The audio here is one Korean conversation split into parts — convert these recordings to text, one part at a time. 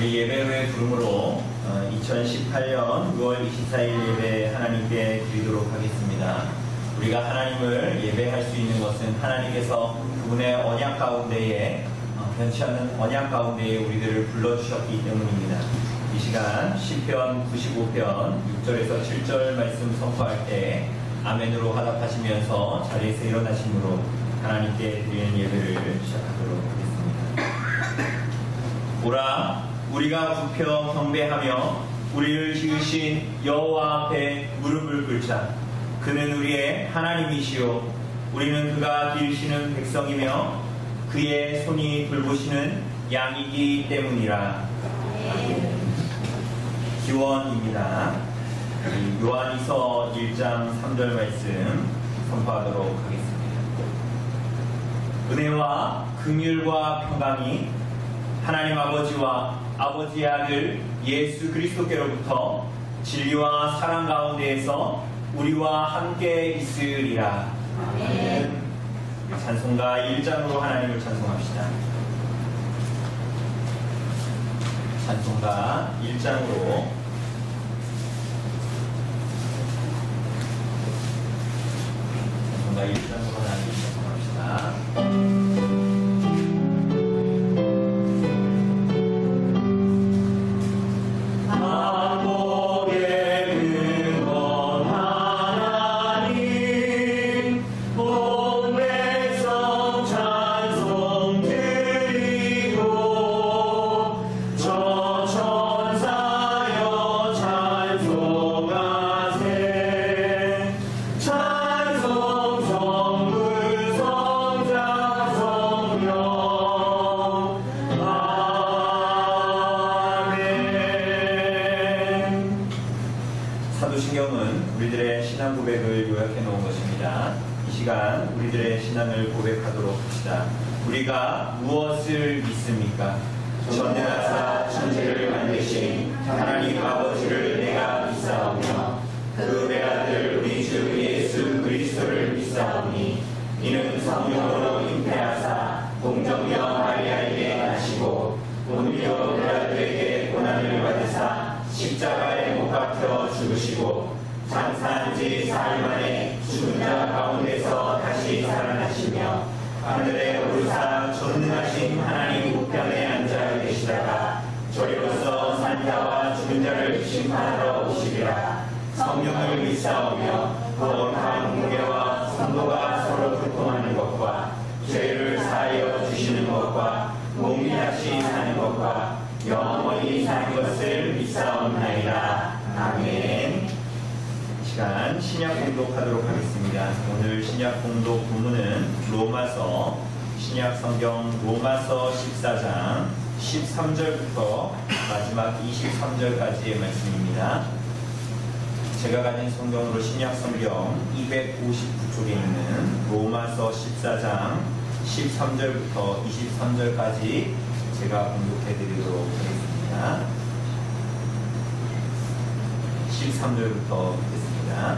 우리 예배회 부름으로 2018년 6월 24일 예배 하나님께 드리도록 하겠습니다. 우리가 하나님을 예배할 수 있는 것은 하나님께서 그분의 언약 가운데에 변치 않는 언약 가운데에 우리들을 불러주셨기 때문입니다. 이 시간 시편 95편 6절에서 7절 말씀 선포할 때 아멘으로 화답하시면서 자리에서 일어나심으로 하나님께 드리는 예배를 시작하도록 하겠습니다. 오라 우리가 굽혀 경배하며 우리를 지으신 여호와 앞에 무릎을 꿇자. 그는 우리의 하나님이시요 우리는 그가 기르시는 백성이며 그의 손이 돌보시는 양이기 때문이라. 기원입니다. 요한이서 1장 3절 말씀 선포하도록 하겠습니다. 은혜와 긍휼과 평강이 하나님 아버지와 아버지의 아들 예수 그리스도께로부터 진리와 사랑 가운데에서 우리와 함께 있으리라. 아멘. 찬송가 1장으로 하나님을 찬송합시다. 찬송가 1장으로 찬송가 1장으로 하나님을 찬송합시다. 사도신경은 우리들의 신앙 고백을 요약해 놓은 것입니다. 이 시간 우리들의 신앙을 고백하도록 합시다. 우리가 무엇을 믿습니까? 전능하사 천지를 만드신 하나님 아버지를 내가 믿사오며 그 외아들 우리 주 예수 그리스도를 믿사오니 이는 성령으로 잉태하사 공정녀 마리아에게 나시고 본디오 빌라도에게 고난을 받으사 십자가에 못 박혀 죽으시고 장사한 지 4일 만에 죽은 자 가운데서 다시 살아나시며 하늘에 오르사 전능하신 하나님 우편에 앉아 계시다가 저리로서 산자와 죽은 자를 심판하러 오시리라. 성령을 믿사오며 거룩한 공예와 성도가 서로 교통하는 것과 죄를 사하여 주시는 것과 몸이 다시 사는 것과 영원히 사는 것을 믿사옵나이다. 아멘. 이 시간 신약 공독하도록 하겠습니다. 오늘 신약 공독 본문은 로마서 신약 성경 로마서 14장 13절부터 마지막 23절까지의 말씀입니다. 제가 가진 성경으로 신약 성경 259쪽에 있는 로마서 14장 13절부터 23절까지 제가 공독해 드리도록 하겠습니다. 13절부터 듣겠습니다.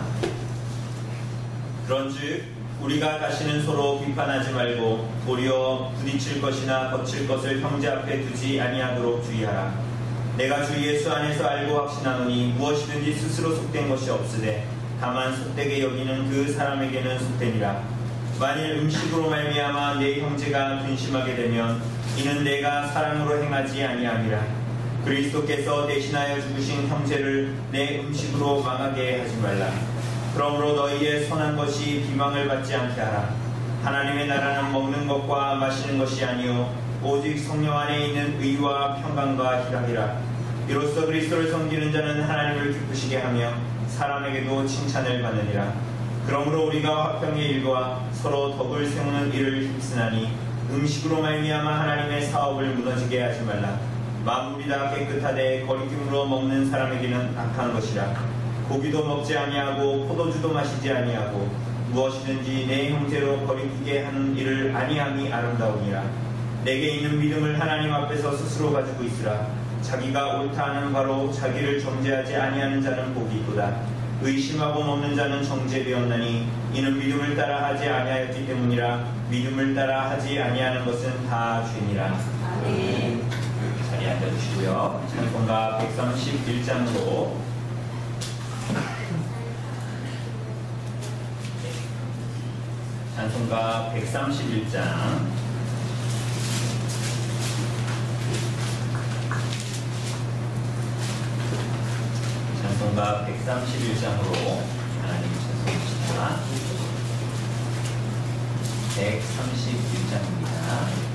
그런즉 우리가 다시는 서로 비판하지 말고 도리어 부딪힐 것이나 거칠 것을 형제 앞에 두지 아니하도록 주의하라. 내가 주 예수 안에서 알고 확신하노니 무엇이든지 스스로 속된 것이 없으되 다만 속되게 여기는 그 사람에게는 속되니라. 만일 음식으로 말미암아 내 형제가 근심하게 되면 이는 내가 사랑으로 행하지 아니함이라. 그리스도께서 대신하여 죽으신 형제를 내 음식으로 망하게 하지 말라. 그러므로 너희의 선한 것이 비방을 받지 않게 하라. 하나님의 나라는 먹는 것과 마시는 것이 아니요 오직 성령 안에 있는 의와 평강과 희락이라. 이로써 그리스도를 섬기는 자는 하나님을 기쁘시게 하며 사람에게도 칭찬을 받느니라. 그러므로 우리가 화평의 일과 서로 덕을 세우는 일을 힘쓰나니 음식으로 말미암아 하나님의 사업을 무너지게 하지 말라. 만물이 다 깨끗하되 거리낌으로 먹는 사람에게는 악한 것이라. 고기도 먹지 아니하고 포도주도 마시지 아니하고 무엇이든지 내 형제로 거리끼게 하는 일을 아니함이 아름다우니라. 내게 있는 믿음을 하나님 앞에서 스스로 가지고 있으라. 자기가 옳다 하는 바로 자기를 정죄하지 아니하는 자는 복이 있도다. 의심하고 먹는 자는 정죄되었나니 이는 믿음을 따라 하지 아니하였기 때문이라. 믿음을 따라 하지 아니하는 것은 다 죄니라. 아멘. 자리에 앉아주시고요. 찬송가 131장으로 찬송가 131장 찬송가 131장으로 하나님 찬송합시다. 131장입니다.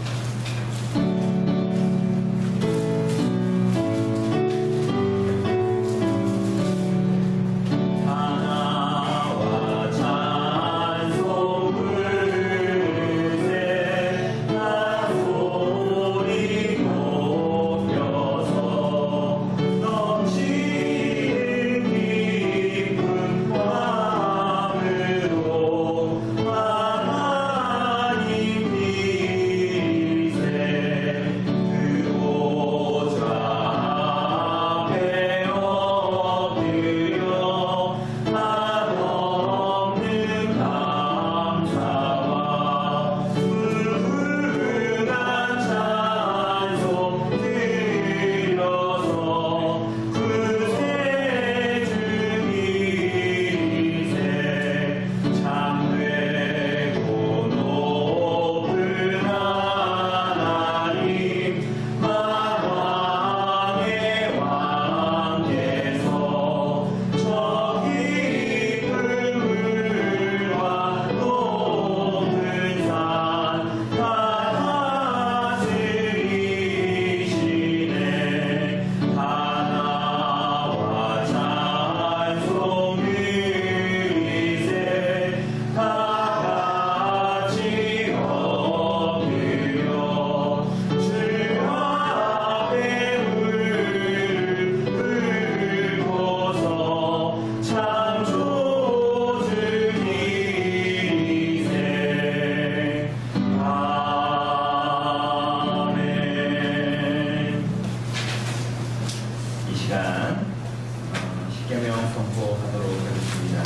십계명 선포하도록 하겠습니다.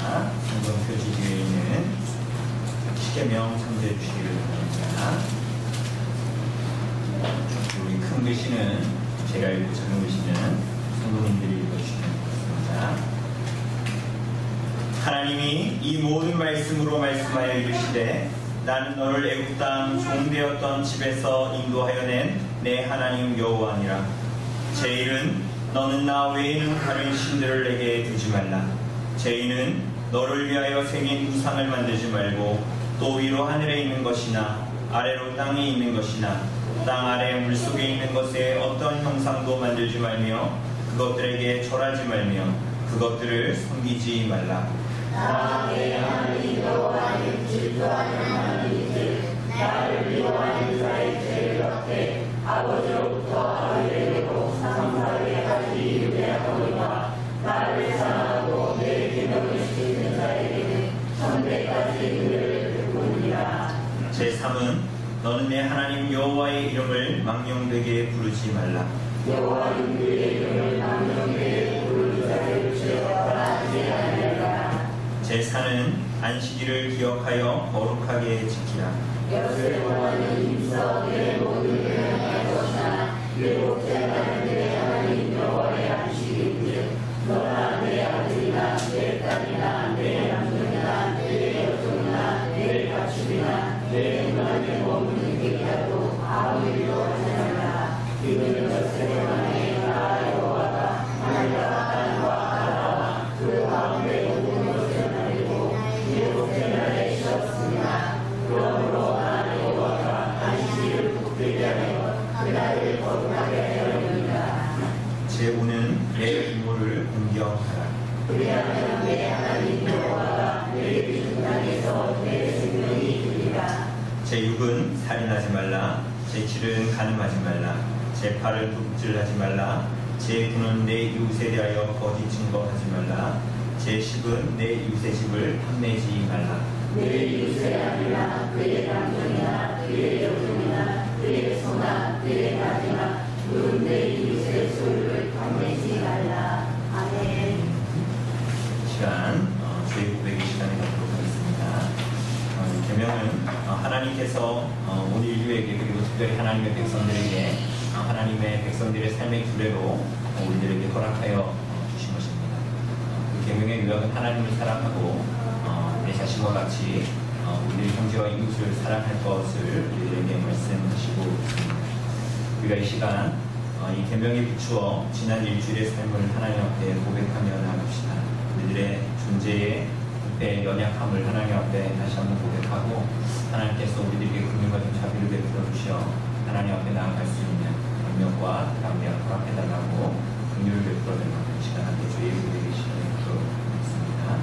성경 표지 뒤에 있는 십계명 참조해 주시기를 바랍니다. 우리 큰 글씨는 제가 읽고 작은 글씨는 성도님들이 읽어주시면 되겠습니다. 하나님이 이 모든 말씀으로 말씀하여 이르시되 나는 너를 애굽 땅 종되었던 집에서 인도하여 낸 내 하나님 여호와니라. 제1은 너는 나 외에는 다른 신들을 내게 두지 말라. 제2는 너를 위하여 생긴 우상을 만들지 말고 또 위로 하늘에 있는 것이나 아래로 땅에 있는 것이나 땅 아래 물속에 있는 것에 어떤 형상도 만들지 말며 그것들에게 절하지 말며 그것들을 섬기지 말라. 나의 하나님 여호와는 질투하는 하나님이지 나를 미워하는 자의 죄를 갚되 아버지로부터 아들에게로 상사에까지 유배하거니와 나를 사랑하고 내 계명을 지키는 자에게는 천대까지 그를 베푸니라. 제3은 너는 내 하나님 여호와의 이름을 망령되게 부르지 말라. 여호와는 그의 이름을 망령되게 부르는 자를 죄악하지 아니하리라. 제4는 안식일을 기억하여 거룩하게 지키라. 여호와는 힘써 내 모든 일을 할 것이나 일곱째 날은 내 하나님 여호와의 안식일이니 너나 내 아들이나 내 딸이나 내 남편이나 내 여종이나 내 가축이나 내 문안에 머무는 개라도 아무 일도 하지 말라. 그는 엿새 만에 나 여호와가 하늘과 땅과 바다와 그 가운데 모든 것을 만들고 일곱째 날에 쉬었으나 그러므로 나 여호와가 안식일을 복되게 하여 그날을 거룩하게 하려니이다. 제5는 내 부모를 공경하라. 그리하면 내 하나님 여호와가 내게 주신 땅에서 내 생명이 되리라. 제6은 살인하지 말라. 제7은 간음하지 말라. 제8은 도둑질하지 말라. 제9는 내 이웃에 대하여 거짓 증거하지 말라. 제10은 내 이웃의 집을 탐내지 말라. 내 이웃의 아들이나 그의 남편이나 그의 여종이나 그의 소나 그의 나귀나 누군 내 이웃의 소유를 탐내지 말라. 아멘. 시간 주의 고백의 시간에 갖도록 하겠습니다. 계명은 하나님께서 온 인류에게 그리고 특별히 하나님의 백성들에게 하나님의 백성들의 삶의 규례로 우리들에게 허락하여 주신 것입니다. 그 계명의 유형은 하나님을 사랑하고 내 자신과 같이 우리의 형제와 이웃을 사랑할 것을 우리들에게 말씀하시고 있습니다. 우리가 이 시간 이 계명에 비추어 지난 일주일의 삶을 하나님 앞에 고백하며 나갑시다. 우리들의 존재의 연약함을 하나님 앞에 다시 한번 고백하고 하나님께서 우리들에게 긍휼과 자비를 베풀어 주시어 하나님 앞에 나아갈 수 있는 능력과 담대 허락해달라고 긍휼을 베풀어 달라고 이 시간 함께 주의 예배의 시간을 부탁드립니다.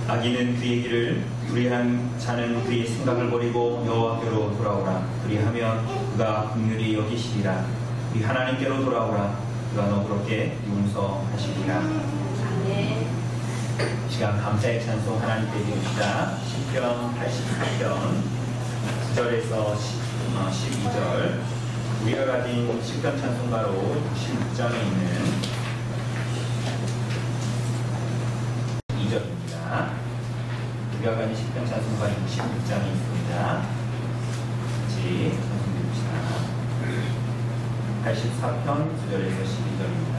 악인은 그의 길을, 불의한 자는 그의 생각을 버리고 여호와께로 돌아오라. 그리하면 그가 긍휼히 여기시리라. 우리 하나님께로 돌아오라. 그가 너그럽게 용서하시리라. 이 시간 감사의 찬송 하나님께 드립시다. 시편 84편 9절에서 12절. 우리가 가진 시편 찬송가로 16장에 있는 2절입니다. 우리가 가진 시편 찬송가 16장에 있습니다. 같이 찬송드립시다. 84편 9절에서 12절입니다.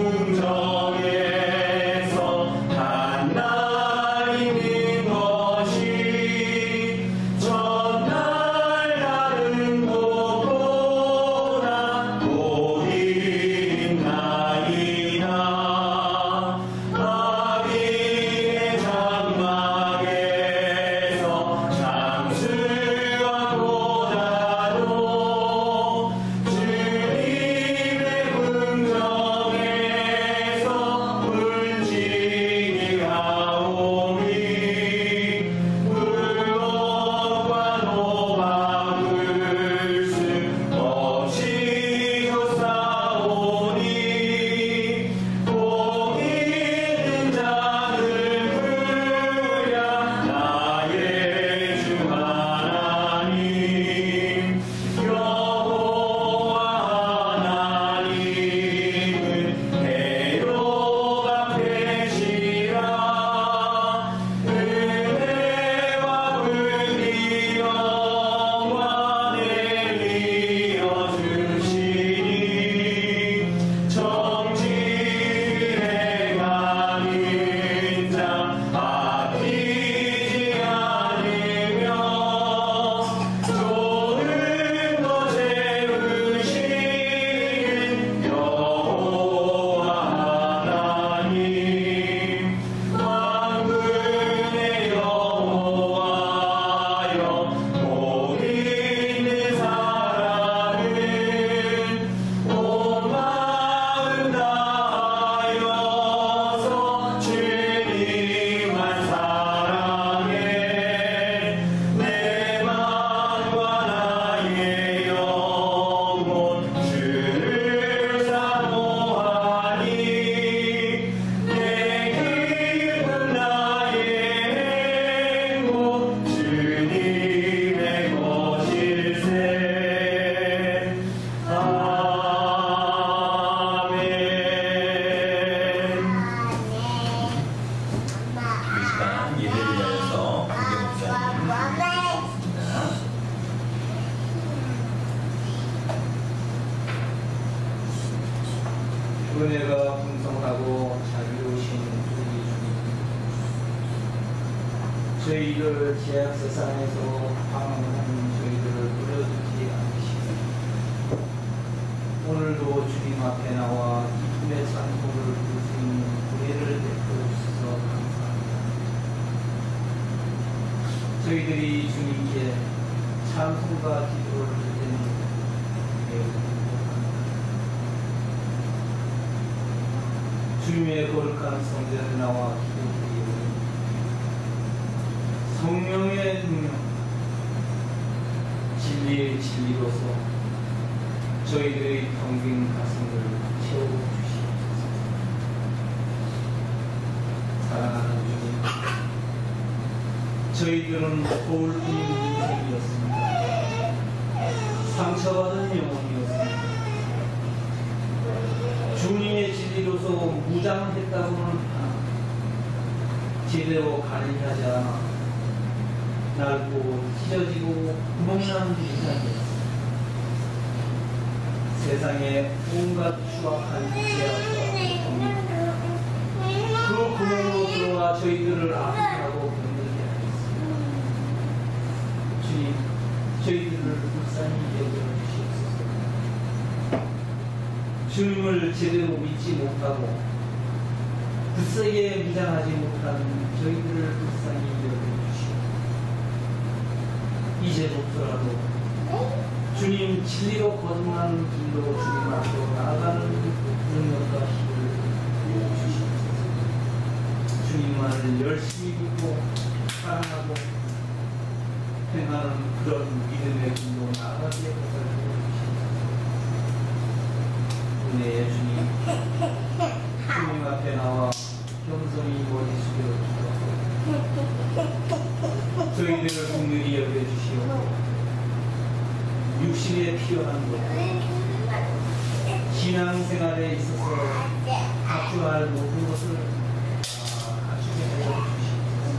주님의 은혜가 풍성하고 자비로우신 우리 주님, 저희를 죄악 세상에서 방황하는 저희들을 버려두지 않으시고 오늘도 주님 앞에 나와 기쁨의 찬송을 부를 수 있는 은혜를 베풀어 주셔서 감사합니다. 저희들이 주님께 찬송과 기도를 할 때는 매우 주님의 거룩한 성전에 나와 기도드리오니 성령의 능력, 진리의 진리로서 저희들의 텅빈 가슴을 채워주시옵소서. 사랑하는 주님, 저희들은 거울뿐인 인생이었습니다. 상처받은 영혼이었습니다. 주님의 진리로서 무장했다고는 하나 제대로 관리하지 않아 낡고 찢어지고 구멍난 인상이었습니다. 세상에 온갖 추악한 죄악과 고통, 그 구멍으로 들어와 저희들을 아프고 병들게 하였습니다. 주님, 저희들을 불쌍히 여겨주시옵소서. 주님을 제대로 믿지 못하고 굳세게 무장하지 못하는 저희들을 불쌍히 여겨주시옵소서. 이제부터라도 주님 진리로 거듭나는 길로 주님 앞으로 나아가는 능력과 힘을 주시옵소서. 주님만을 열심히 믿고 사랑하고 행하는 그런 믿음의 길로 나아가게 해주시옵소서. 은혜의 주님, 주님 앞에 나와 겸손히 머리 숙여 주셔서 저희들을 긍휼히 여겨주시옵소서. 육신에 필요한 것, 신앙생활에 있어서 갖춰야 할 모든 것을 갖추게 하여 주시옵소서.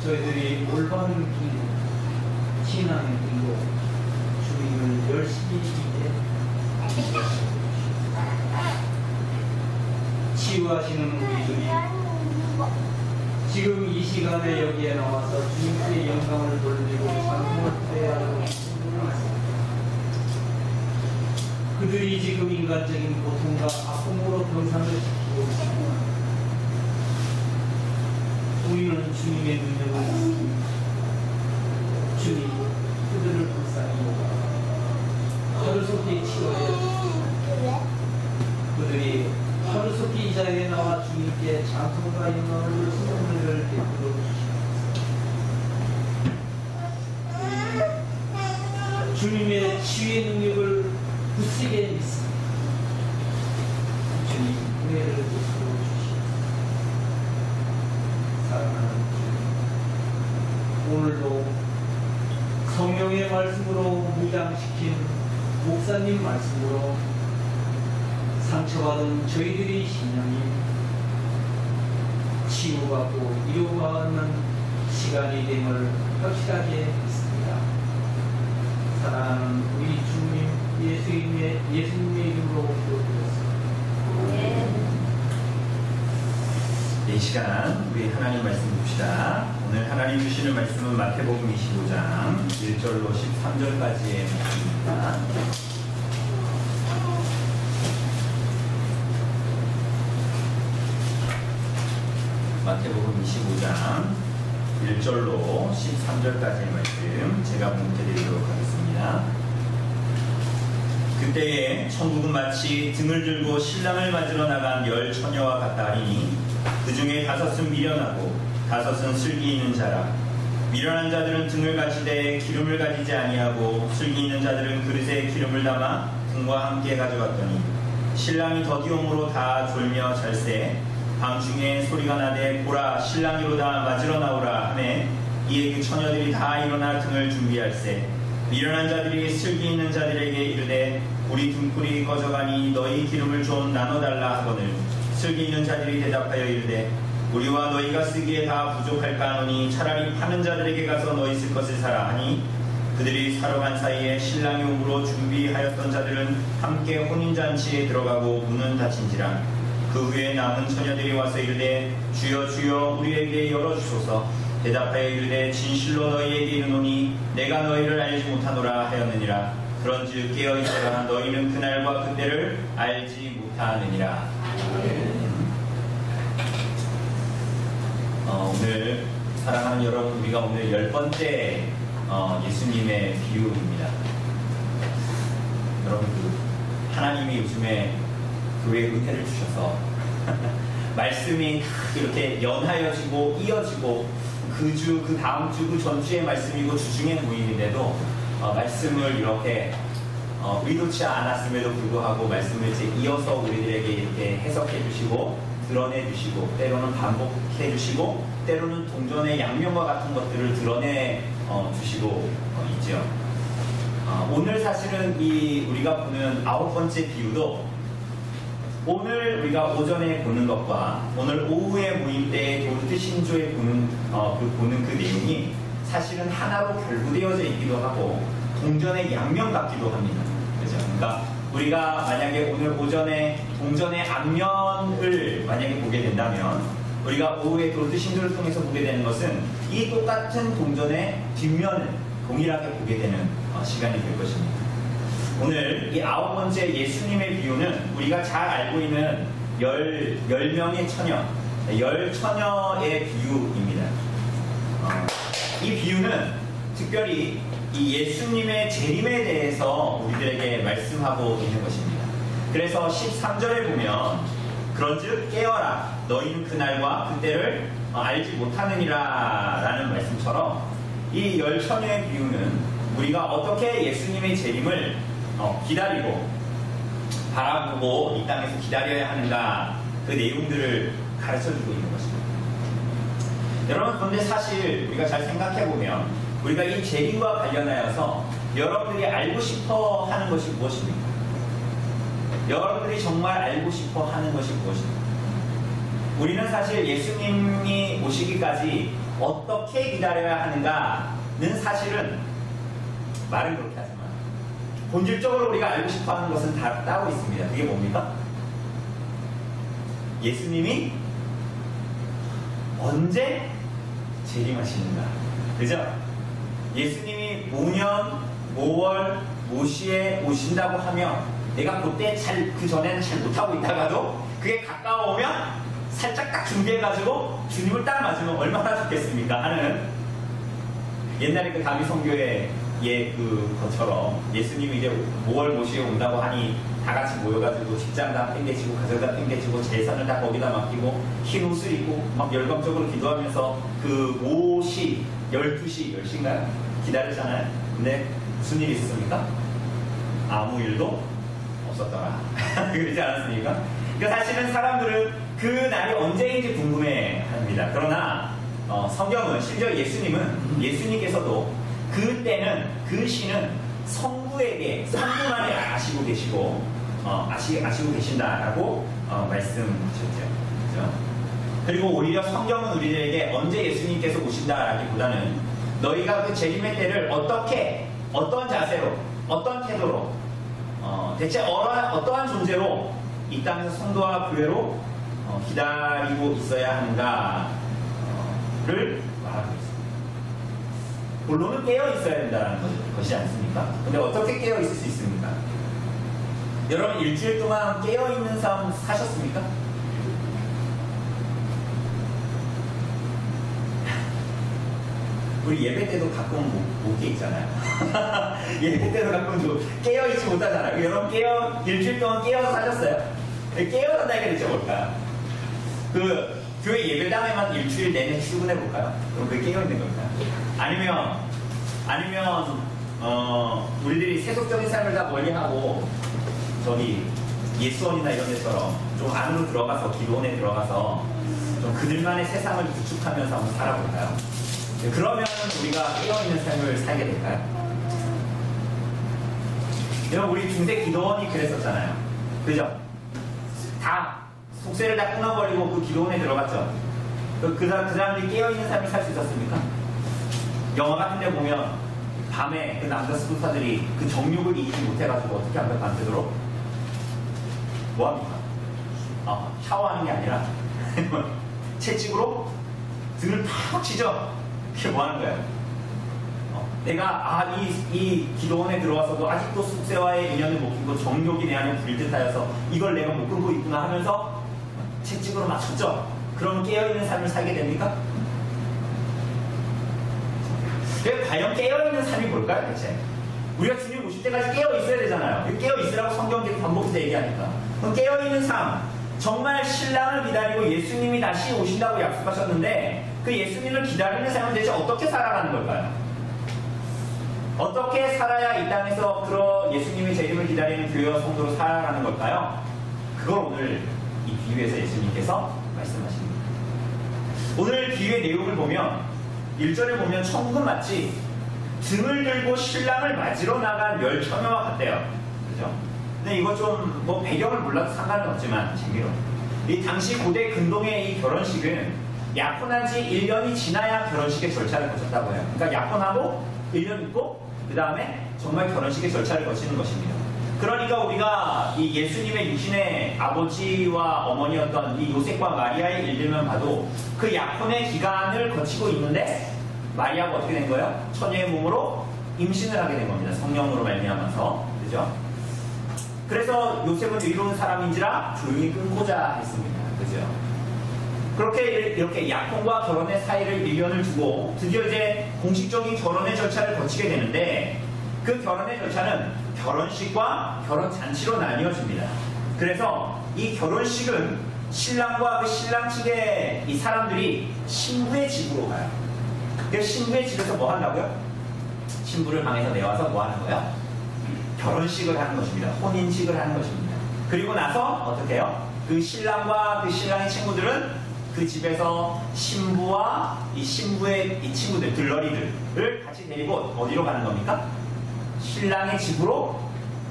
저희들이 올바른 길로, 신앙의 길로 주님을 열심히 믿게 치유하시는 우리 주님, 지금 이 시간에 여기에 나와서 주님께 영광을 돌리고 찬송을 드려야 하는 그들이 지금 인간적인 고통과 아픔으로 병상을 지키고 있습니다. 우리는 주님의 능력을 믿습니다. 주님, 그들을 불쌍히 여겨 하루속히 치료해 주십시오. 그들이 하루속히 이 자리에 나와 주님께 찬송과 영광을颂颂을 베풀어 주시옵소서. 주님의 치유의 능력을 굳세게 믿습니다. 주님, 은혜를 베풀어 주시옵소서. 사랑하는 주님, 오늘도 성령의 말씀으로 무장시킨 목사님 말씀으로 상처받은 저희들이 신령이 치유받고 위로받는 시간이 됨을 확실하게 믿습니다. 사랑하는 우리 주님 예수님의 이름으로 기도드렸습니다. 이 시간 우리 하나님 말씀 봅시다. 오늘 하나님 주시는 말씀은 마태복음 25장 1절로 13절까지의 말씀입니다. 마태복음 25장 1절로 13절까지의 말씀 제가 봉독해드리도록 하겠습니다. 그때에 천국은 마치 등을 들고 신랑을 맞으러 나간 10 처녀와 같다 하리니 그 중에 5은 미련하고 5은 슬기 있는 자라. 미련한 자들은 등을 가지되 기름을 가지지 아니하고 슬기 있는 자들은 그릇에 기름을 담아 등과 함께 가져갔더니 신랑이 더디움으로 다 졸며 잘세 밤중에 소리가 나되 보라 신랑이로다 맞으러 나오라 하매 이에 그 처녀들이 다 일어나 등을 준비할세 미련한 자들이 슬기 있는 자들에게 이르되 우리 등불이 꺼져가니 너희 기름을 좀 나눠달라 하거늘 슬기 있는 자들이 대답하여 이르되 우리와 너희가 쓰기에 다 부족할까 하노니 차라리 파는 자들에게 가서 너희 쓸 것을 사라 하니 그들이 사러 간 사이에 신랑이 오므로 준비하였던 자들은 함께 혼인잔치에 들어가고 문은 닫힌지라. 그 후에 남은 처녀들이 와서 이르되 주여 주여 우리에게 열어주소서. 대답하여 이르되 진실로 너희에게 이르노니 내가 너희를 알지 못하노라 하였느니라. 그런즉 깨어있으라. 너희는 그날과 그때를 알지 못하느니라. 오늘 사랑하는 여러분, 우리가 오늘 10번째 예수님의 비유입니다. 여러분, 하나님이 요즘에 교회에 은혜를 주셔서 말씀이 이렇게 연하여지고 이어지고 그 주, 그 다음 주, 그 전주의 말씀이고 주중의 모임인데도 말씀을 이렇게 의도치 않았음에도 불구하고 말씀을 이제 이어서 우리들에게 이렇게 해석해 주시고 드러내 주시고 때로는 반복해 주시고 때로는 동전의 양면과 같은 것들을 드러내 주시고 있죠. 오늘 사실은 이 우리가 보는 9번째 비유도 오늘 우리가 오전에 보는 것과 오늘 오후에 모임 때의 도르트 신조에 보는 그 내용이 사실은 하나로 결부되어져 있기도 하고 동전의 양면 같기도 합니다. 그죠? 그러니까 우리가 만약에 오늘 오전에 동전의 앞면을 만약에 보게 된다면 우리가 오후에 도르트 신조를 통해서 보게 되는 것은 이 똑같은 동전의 뒷면을 동일하게 보게 되는 시간이 될 것입니다. 오늘 이 9번째 예수님의 비유는 우리가 잘 알고 있는 10명의 처녀, 10처녀의 비유입니다. 이 비유는 특별히 이 예수님의 재림에 대해서 우리들에게 말씀하고 있는 것입니다. 그래서 13절에 보면 그런즉 깨어라 너희는 그날과 그때를 알지 못하느니라 라는 말씀처럼 이 10처녀의 비유는 우리가 어떻게 예수님의 재림을 기다리고 바라보고 이 땅에서 기다려야 하는가 그 내용들을 가르쳐주고 있는 것입니다. 여러분, 그런데 사실 우리가 잘 생각해보면 우리가 이 재림과 관련하여서 여러분들이 알고 싶어 하는 것이 무엇입니까? 여러분들이 정말 알고 싶어 하는 것이 무엇입니까? 우리는 사실 예수님이 오시기까지 어떻게 기다려야 하는가는 사실은 말은 그렇게 하지만 본질적으로 우리가 알고 싶어 하는 것은 다 따로 있습니다. 그게 뭡니까? 예수님이 언제 재림하시는가? 그죠? 예수님이 모년, 모월, 모시에 오신다고 하면 내가 그때 그 전에는 잘 못하고 있다가도 그게 가까워오면 살짝 딱 준비해가지고 주님을 딱 맞으면 얼마나 좋겠습니까? 하는 옛날에 그 다비 선교회 그것처럼 예수님이 이제 5월 모시에 온다고 하니 다 같이 모여가지고 직장 다 땡겨치고 가정 다 땡겨치고 재산을 다 거기다 맡기고 흰 옷을 입고 막 열광적으로 기도하면서 그 모시 12시 10시인가요? 기다리잖아요. 근데 무슨 일이 있었습니까? 아무 일도 없었더라. 그러지 않았습니까? 그러니까 사실은 사람들은 그 날이 언제인지 궁금해 합니다. 그러나 성경은 심지어 예수님께서도 그때는 그 시는 성부만이 아시고 계시고 아시고 계신다라고 말씀하셨죠. 그렇죠? 그리고 오히려 성경은 우리들에게 언제 예수님께서 오신다라기보다는 너희가 그 재림의 때를 어떤 자세로 어떤 태도로 대체 어떠한 존재로 이 땅에서 성도와 교회로 기다리고 있어야 하는가를 말하고 있습니다. 본론은 깨어 있어야 된다는 것이 않습니까? 근데 어떻게 깨어 있을 수 있습니까? 여러분 일주일 동안 깨어 있는 삶 사셨습니까? 우리 예배 때도 가끔 못 깨 있잖아요. 예배 때도 가끔 깨어 있지 못하잖아요. 여러분 일주일 동안 깨어서 사셨어요? 깨어 산다는 게 대체 뭘까요? 그 교회 예배당에만 일주일 내내 출근해 볼까요? 그럼 그게 깨어 있는 걸까요? 아니면 우리들이 세속적인 삶을 다 멀리하고 저기 예수원이나 이런 데처럼 좀 안으로 들어가서 기도원에 들어가서 좀 그들만의 세상을 구축하면서 한번 살아볼까요? 그러면 우리가 깨어있는 삶을 살게 될까요? 여러분 우리 중세 기도원이 그랬었잖아요. 그죠? 다 속세를 다 끊어버리고 그 기도원에 들어갔죠. 그 사람들이 깨어있는 삶을 살 수 있었습니까? 영화 같은 데 보면 밤에 그 남자 수도사들이 그 정욕을 잊지 못해가지고 어떻게 합니까? 밤새도록 뭐합니까? 샤워하는 게 아니라 채찍으로 등을 팍 치죠. 그게 뭐하는 거예요? 내가 이 기도원에 들어와서도 아직도 숙세와의 인연을 못 끊고 정욕이 내 안에 불듯하여서 이걸 내가 못 끊고 있구나 하면서 채찍으로 맞췄죠. 그럼 깨어있는 삶을 살게 됩니까? 과연 깨어있는 삶이 뭘까요, 대체? 우리가 주님 오실 때까지 깨어있어야 되잖아요. 깨어있으라고 성경이 반복해서 얘기하니까. 그럼 깨어있는 삶, 정말 신랑을 기다리고 예수님이 다시 오신다고 약속하셨는데 그 예수님을 기다리는 삶은 대체 어떻게 살아가는 걸까요? 어떻게 살아야 이 땅에서 예수님이 제 이름을 기다리는 교회와 성도로 살아가는 걸까요? 그걸 오늘 이 비유에서 예수님께서 말씀하십니다. 오늘 비유의 내용을 보면 1절에 보면 천국은 마치 등을 들고 신랑을 맞으러 나간 10처녀와 같대요. 그죠? 근데 이거 좀 뭐 배경을 몰라도 상관은 없지만 재미로 이 당시 고대 근동의 이 결혼식은 약혼한 지 1년이 지나야 결혼식의 절차를 거쳤다고 해요. 그러니까 약혼하고 1년 있고 그 다음에 정말 결혼식의 절차를 거치는 것입니다. 그러니까 우리가 이 예수님의 육신의 아버지와 어머니였던 이 요셉과 마리아의 일들만 봐도 그 약혼의 기간을 거치고 있는데 마리아가 어떻게 된 거예요? 처녀의 몸으로 임신을 하게 된 겁니다. 성령으로 말미암아서. 그죠? 그래서 요셉은 의로운 사람인지라 조용히 끊고자 했습니다. 그죠? 그렇게 이렇게 약혼과 결혼의 사이를 1년을 두고 드디어 이제 공식적인 결혼의 절차를 거치게 되는데 그 결혼의 절차는 결혼식과 결혼잔치로 나뉘어집니다. 그래서 이 결혼식은 신랑과 그 신랑 측의 이 사람들이 신부의 집으로 가요. 그 신부의 집에서 뭐 한다고요? 신부를 방에서 내와서 뭐 하는 거예요? 결혼식을 하는 것입니다. 혼인식을 하는 것입니다. 그리고 나서 어떻게 해요? 그 신랑과 그 신랑의 친구들은 그 집에서 신부와 이 신부의 이 친구들, 들러리들을 같이 데리고 어디로 가는 겁니까? 신랑의 집으로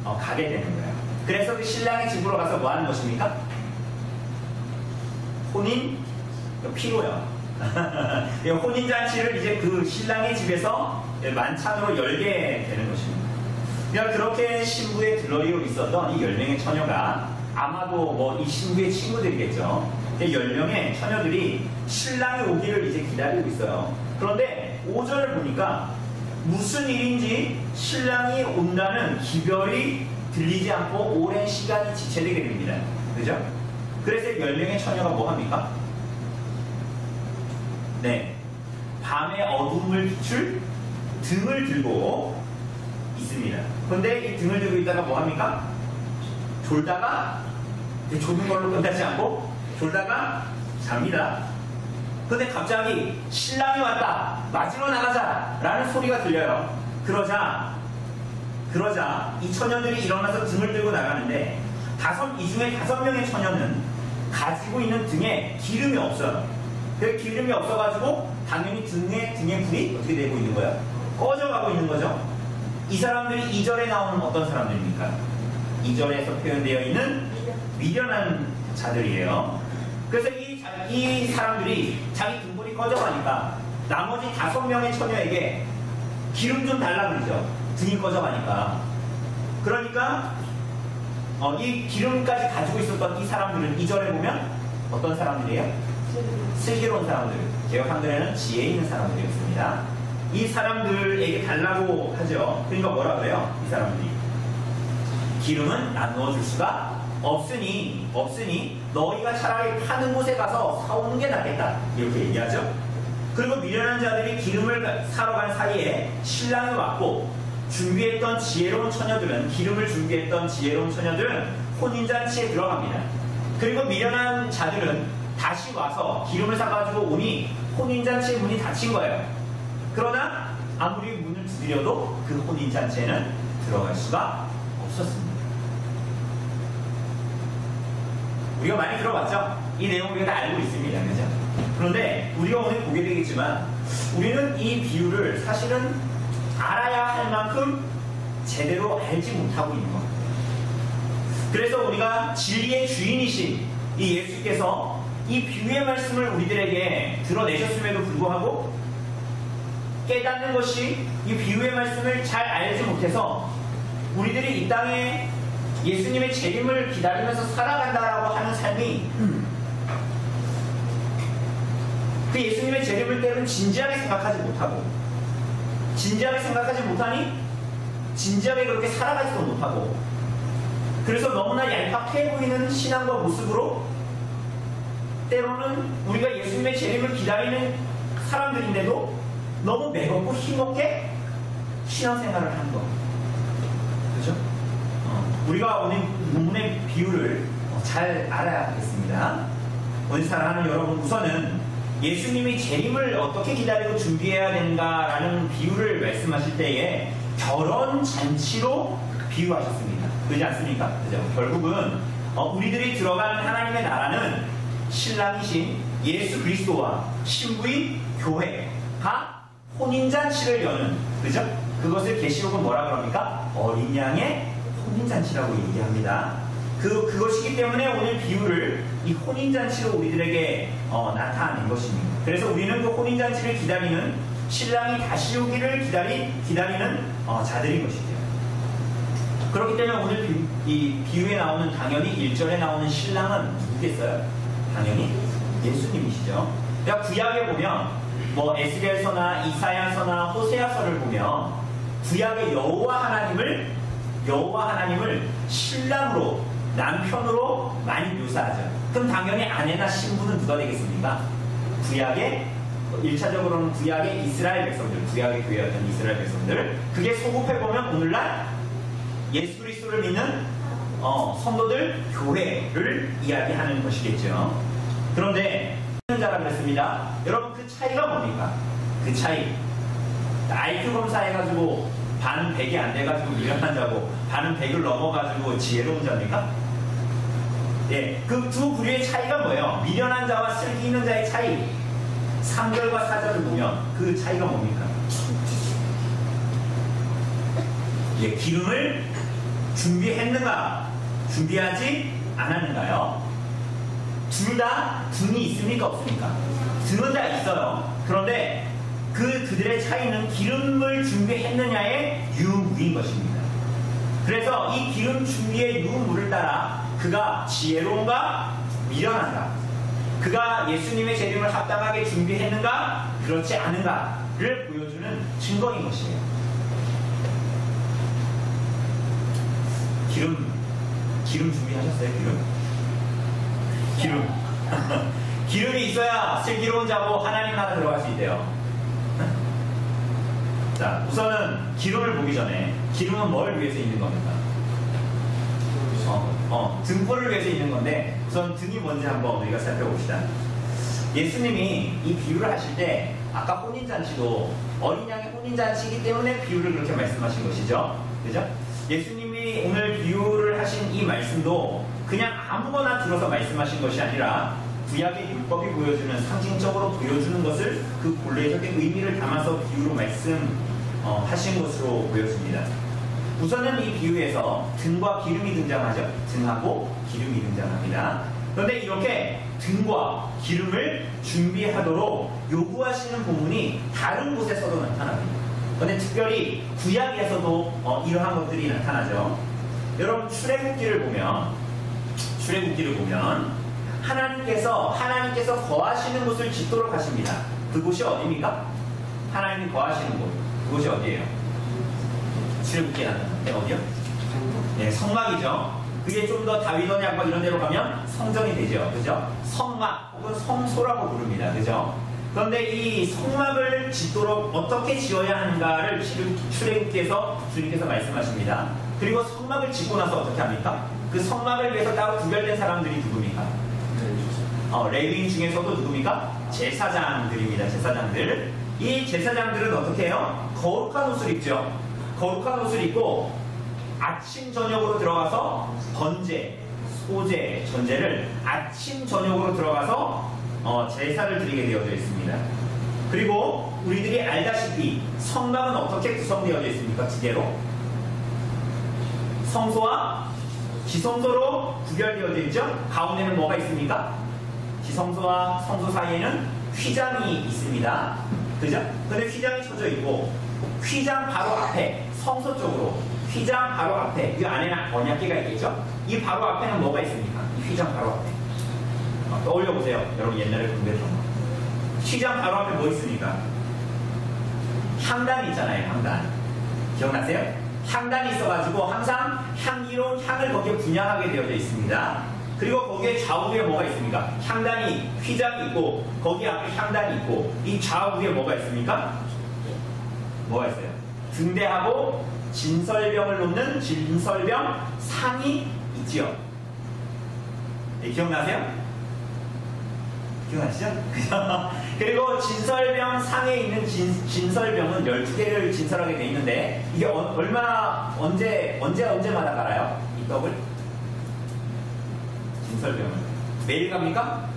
가게 되는 거예요. 그래서 그 신랑의 집으로 가서 뭐 하는 것입니까? 혼인 피로요. 혼인잔치를 이제 그 신랑의 집에서 만찬으로 열게 되는 것입니다. 그러니까 그렇게 신부의 들러리로 있었던 이 10명의 처녀가 아마도 뭐 이 신부의 친구들이겠죠. 10명의 처녀들이 신랑이 오기를 이제 기다리고 있어요. 그런데 5절을 보니까 무슨 일인지 신랑이 온다는 기별이 들리지 않고 오랜 시간이 지체되게 됩니다. 그죠? 그래서 10명의 처녀가 뭐 합니까? 네. 밤의 어둠을 비출 등을 들고 있습니다. 그런데 이 등을 들고 있다가 뭐 합니까? 졸다가 조는 걸로 끝나지 않고 졸다가 잡니다. 그런데 갑자기 신랑이 왔다, 맞으러 나가자 라는 소리가 들려요. 그러자 이 처녀들이 일어나서 등을 들고 나가는데 이 중에 5명의 처녀는 가지고 있는 등에 기름이 없어요. 그 기름이 없어가지고 당연히 등에 불이 어떻게 되고 있는 거예요? 꺼져가고 있는 거죠. 이 사람들이 2절에 나오는 어떤 사람들입니까? 2절에서 표현되어 있는 미련한 자들이에요. 그래서 이 사람들이 자기 등불이 꺼져가니까 나머지 5명의 처녀에게 기름 좀 달라 그러죠. 등이 꺼져가니까. 그러니까 이 기름까지 가지고 있었던 이 사람들은 2절에 보면 어떤 사람들이에요? 슬기로운 사람들. 개역 한글에는 지혜 있는 사람들이었습니다. 이 사람들에게 달라고 하죠. 그러니까 뭐라 그래요? 이 사람들이 기름은 나누어 줄 수가 없으니 너희가 차라리 파는 곳에 가서 사오는 게 낫겠다 이렇게 얘기하죠. 그리고 미련한 자들이 기름을 사러 간 사이에 신랑이 왔고 준비했던 지혜로운 처녀들은 혼인잔치에 들어갑니다. 그리고 미련한 자들은 다시 와서 기름을 사가지고 오니 혼인잔치의 문이 닫힌 거예요. 그러나 아무리 문을 두드려도 그 혼인잔치에는 들어갈 수가 없었습니다. 우리가 많이 들어봤죠? 이 내용을 우리가 다 알고 있습니다. 그죠? 그런데 우리가 오늘 보게 되겠지만 우리는 이 비유를 사실은 알아야 할 만큼 제대로 알지 못하고 있는 겁니다. 그래서 우리가 진리의 주인이신 이 예수께서 이 비유의 말씀을 우리들에게 드러내셨음에도 불구하고 깨닫는 것이 이 비유의 말씀을 잘 알지 못해서 우리들이 이 땅에 예수님의 재림을 기다리면서 살아간다라고 하는 삶이 그 예수님의 재림을 때로는 진지하게 생각하지 못하고 진지하게 생각하지 못하니 진지하게 그렇게 살아가지도 못하고 그래서 너무나 얄팍해 보이는 신앙과 모습으로 때로는 우리가 예수님의 재림을 기다리는 사람들인데도 너무 매겁고 힘없게 신앙생활을 하는 거. 그렇죠? 우리가 오늘 본문의 비유를 잘 알아야 하겠습니다. 오늘 사랑하는 여러분, 우선은 예수님이 재림을 어떻게 기다리고 준비해야 되는가라는 비유를 말씀하실 때에 결혼 잔치로 비유하셨습니다. 그렇지 않습니까? 그죠? 결국은 우리들이 들어가는 하나님의 나라는 신랑이신 예수 그리스도와 신부인 교회가 혼인잔치를 여는, 그죠? 그것을 계시록은 뭐라 그럽니까? 어린 양의 혼인잔치라고 얘기합니다. 그것이기 때문에 오늘 비유를 이 혼인잔치로 우리들에게 나타낸 것입니다. 그래서 우리는 그 혼인잔치를 기다리는 신랑이 다시 오기를 기다리는 자들인 것이죠. 그렇기 때문에 오늘 이 비유에 나오는 당연히 1절에 나오는 신랑은 누구겠어요? 당연히 예수님이시죠. 그러니까 구약에 보면 뭐 에스겔서나 이사야서나 호세아서를 보면 구약의 여호와 하나님을 신랑으로 남편으로 많이 묘사하죠. 그럼 당연히 아내나 신부는 누가 되겠습니까? 구약의 1차적으로는 구약의 이스라엘 백성들, 구약의 교회였던 이스라엘 백성들. 그게 소급해보면 오늘날 예수 그리스도를 믿는 성도들, 교회를 이야기하는 것이겠죠. 그런데 자라 그랬습니다. 여러분, 그 차이가 뭡니까? 그 차이. IQ 검사해가지고 반은 100이 안 돼가지고 미련한 자고 반은 100을 넘어가지고 지혜로운 자입니까? 예, 그 두 부류의 차이가 뭐예요? 미련한 자와 슬기 있는 자의 차이. 3절과 4절을 보면 그 차이가 뭡니까? 예, 기름을 준비했는가? 준비하지 않았는가요? 둘 다 등이 있습니까? 없습니까? 등은 다 있어요. 그런데 그들의 차이는 기름을 준비했느냐의 유무인 것입니다. 그래서 이 기름 준비의 유무를 따라 그가 지혜로운가? 미련한가? 그가 예수님의 재림을 합당하게 준비했는가? 그렇지 않은가를 보여주는 증거인 것이에요. 기름 준비하셨어요? 기름. 기름이 있어야 슬기로운 자고 하나님 나라 들어갈 수 있대요. 자, 우선은 기름을 보기 전에 기름은 뭘 위해서 있는 겁니까? 등불을 위해서 있는 건데 우선 등이 뭔지 한번 우리가 살펴봅시다. 예수님이 이 비유를 하실 때 아까 혼인잔치도 어린 양의 혼인잔치이기 때문에 비유를 그렇게 말씀하신 것이죠. 그죠? 예수님이 오늘 비유를 하신 이 말씀도 그냥 아무거나 들어서 말씀하신 것이 아니라 구약의 율법이 보여주는, 상징적으로 보여주는 것을 그 본래적인 의미를 담아서 비유로 말씀하신 것으로 보여집니다. 우선은 이 비유에서 등과 기름이 등장하죠. 등하고 기름이 등장합니다. 그런데 이렇게 등과 기름을 준비하도록 요구하시는 부분이 다른 곳에서도 나타납니다. 그런데 특별히 구약에서도 이러한 것들이 나타나죠. 여러분, 출애굽기를 보면 하나님께서 거하시는 곳을 짓도록 하십니다. 그곳이 어디입니까? 하나님이 거하시는 곳. 그곳이 어디예요? 출애굽기에 나타나는데 어디요? 네, 성막이죠. 그게 좀 더 다윗원 약막 이런 데로 가면 성전이 되죠. 그죠? 성막 혹은 성소라고 부릅니다. 그죠? 그런데 이 성막을 짓도록 어떻게 지어야 하는가를 출애굽기에서 주님께서 말씀하십니다. 그리고 성막을 짓고 나서 어떻게 합니까? 그 성막을 위해서 따로 구별된 사람들이 누굽니까? 레위인 중에서도 누굽니까? 제사장들입니다. 제사장들. 이 제사장들은 어떻게 해요? 거룩한 옷을 입죠. 거룩한 옷을 입고 아침 저녁으로 들어가서 번제, 소제, 전제를 아침 저녁으로 들어가서 제사를 드리게 되어져 있습니다. 그리고 우리들이 알다시피 성막은 어떻게 구성되어져 있습니까? 두 개로. 성소와 지성소로 구별되어져 있죠. 가운데는 뭐가 있습니까? 지성소와 성소 사이에는 휘장이 있습니다. 그죠? 근데 휘장이 쳐져 있고 휘장 바로 앞에 성소 쪽으로 휘장 바로 앞에 이 안에는 언약궤가 있겠죠? 이 바로 앞에는 뭐가 있습니까? 이 휘장 바로 앞에 떠올려 보세요. 여러분 옛날에 공부했던 거. 휘장 바로 앞에 뭐 있습니까? 향단이 있잖아요. 향단. 기억나세요? 향단이 있어가지고 항상 향기로운 향을 거기에 분양하게 되어져 있습니다. 그리고 거기에 좌우에 뭐가 있습니까? 향단이 휘장이 있고 거기 앞에 향단이 있고 이 좌우에 뭐가 있습니까? 뭐가 있어요? 등대하고 진설병을 놓는 진설병 상이 있지요. 네, 기억나세요? 기억나시죠? 그리고 진설병 상에 있는 진설병은 12개를 진설하게 돼 있는데 이게 언제마다 갈아요? 이 떡을? 진설병을 매일 갑니까?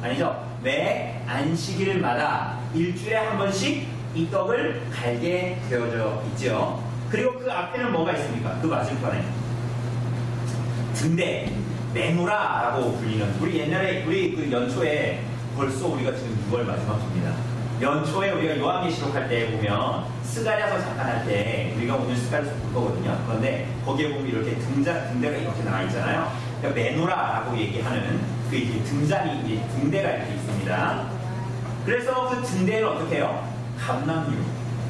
아니죠. 매 안식일마다 일주일에 한 번씩 이 떡을 갈게 되어져 있죠. 그리고 그 앞에는 뭐가 있습니까? 그 맞은편에 등대 메노라라고 불리는 우리 옛날에 우리 그 연초에 벌써 우리가 지금 6월 마지막 주입니다. 연초에 우리가 요한계시록 할 때 보면 스가랴서 잠깐 할 때 우리가 오늘 스가랴서 볼 거거든요. 그런데 거기에 보면 이렇게 등대가 이렇게 나와 있잖아요. 그러니까 메노라라고 얘기하는 그 등잔이 등대가 이렇게 있습니다. 그래서 그 등대는 어떻게 해요?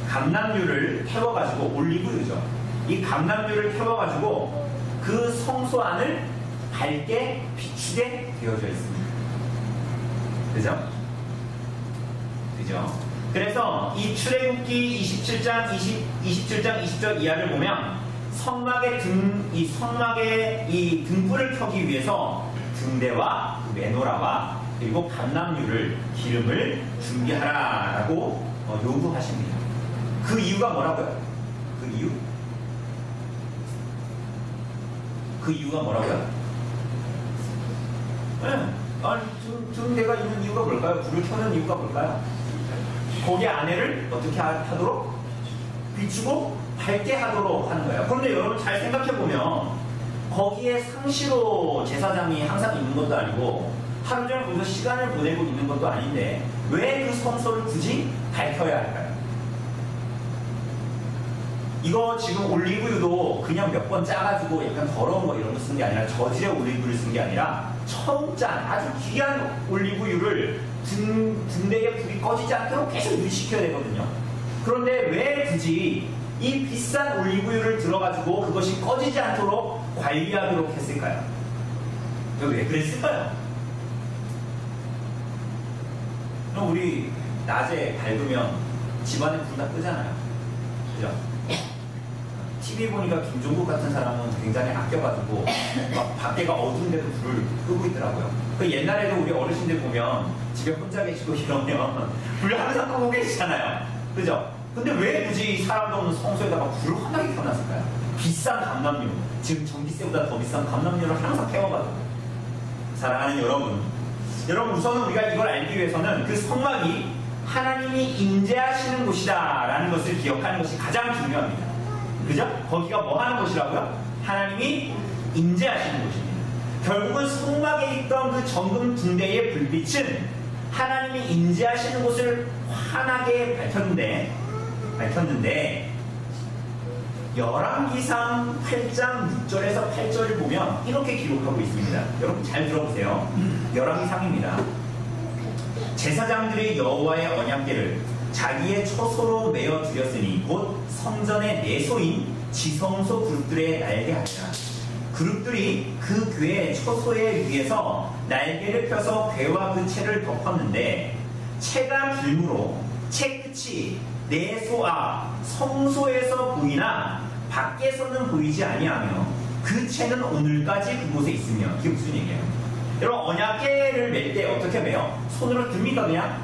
감람유를 태워가지고 올리브유죠. 이 감람유를 태워가지고 그 성소 안을 밝게 비추게 되어져 있습니다. 그죠? 그죠? 그래서 이 출애굽기 27장 20절 이하를 보면 성막의 이 등불을 켜기 위해서 등대와 메노라와 그리고 감람유를 기름을 준비하라라고 요구하십니다. 그 이유가 뭐라고요? 그 이유가 뭐라고요? 등대가 있는 이유가 뭘까요? 불을 켜는 이유가 뭘까요? 거기 안에를 어떻게 하도록? 비추고 밝게 하도록 하는 거예요. 그런데 여러분 잘 생각해보면 거기에 상시로 제사장이 항상 있는 것도 아니고 하루 종일 거기서 시간을 보내고 있는 것도 아닌데 왜 그 성소를 굳이 밝혀야 할까요? 이거 지금 올리브유도 그냥 몇 번 짜가지고 약간 더러운 거 이런 거 쓴 게 아니라 저질의 올리브유를 쓴 게 아니라 처음 짠 아주 귀한 올리브유를 등대에 불이 꺼지지 않도록 계속 유지시켜야 되거든요. 그런데 왜 굳이 이 비싼 올리브유를 들어가지고 그것이 꺼지지 않도록 관리하도록 했을까요? 왜 그랬을까요? 그럼 우리 낮에 밝으면 집안에 불 다 끄잖아요. 그죠? TV 보니까 김종국 같은 사람은 굉장히 아껴가지고 막 밖에가 어두운데도 불을 끄고 있더라고요. 그 옛날에도 우리 어르신들 보면 집에 혼자 계시고 이러면 불을 항상 끄고 계시잖아요. 그죠? 근데 왜 굳이 사람도 없는 성소에다가 불을 환하게 켜놨을까요? 비싼 감람유, 지금 전기세보다 더 비싼 감람유를 항상 태워가지고. 사랑하는 여러분 우선은 우리가 이걸 알기 위해서는 그 성막이 하나님이 임재하시는 곳이다 라는 것을 기억하는 것이 가장 중요합니다. 그죠? 거기가 뭐 하는 곳이라고요? 하나님이 임재하시는 곳입니다. 결국은 성막에 있던 그 정금 등대의 불빛은 하나님이 임재하시는 곳을 환하게 밝혔는데 열왕기상 8장 6절에서 8절을 보면 이렇게 기록하고 있습니다. 여러분 잘 들어보세요. 열왕기상입니다. 제사장들이 여호와의 언약궤를 자기의 처소로 메어 드렸으니 곧 성전의 내소인 지성소 그룹들의 날개하니라. 그룹들이 그 궤의 처소에 위에서 날개를 펴서 궤와 그 채를 덮었는데 채가 길므로 채 끝이 내소 앞 성소에서 보이나 밖에서는 보이지 아니하며 그 채는 오늘까지 그곳에 있으며. 이게 무슨 얘기예요? 여러분 언약궤를 맬 때 어떻게 매요? 손으로 듭니까 그냥?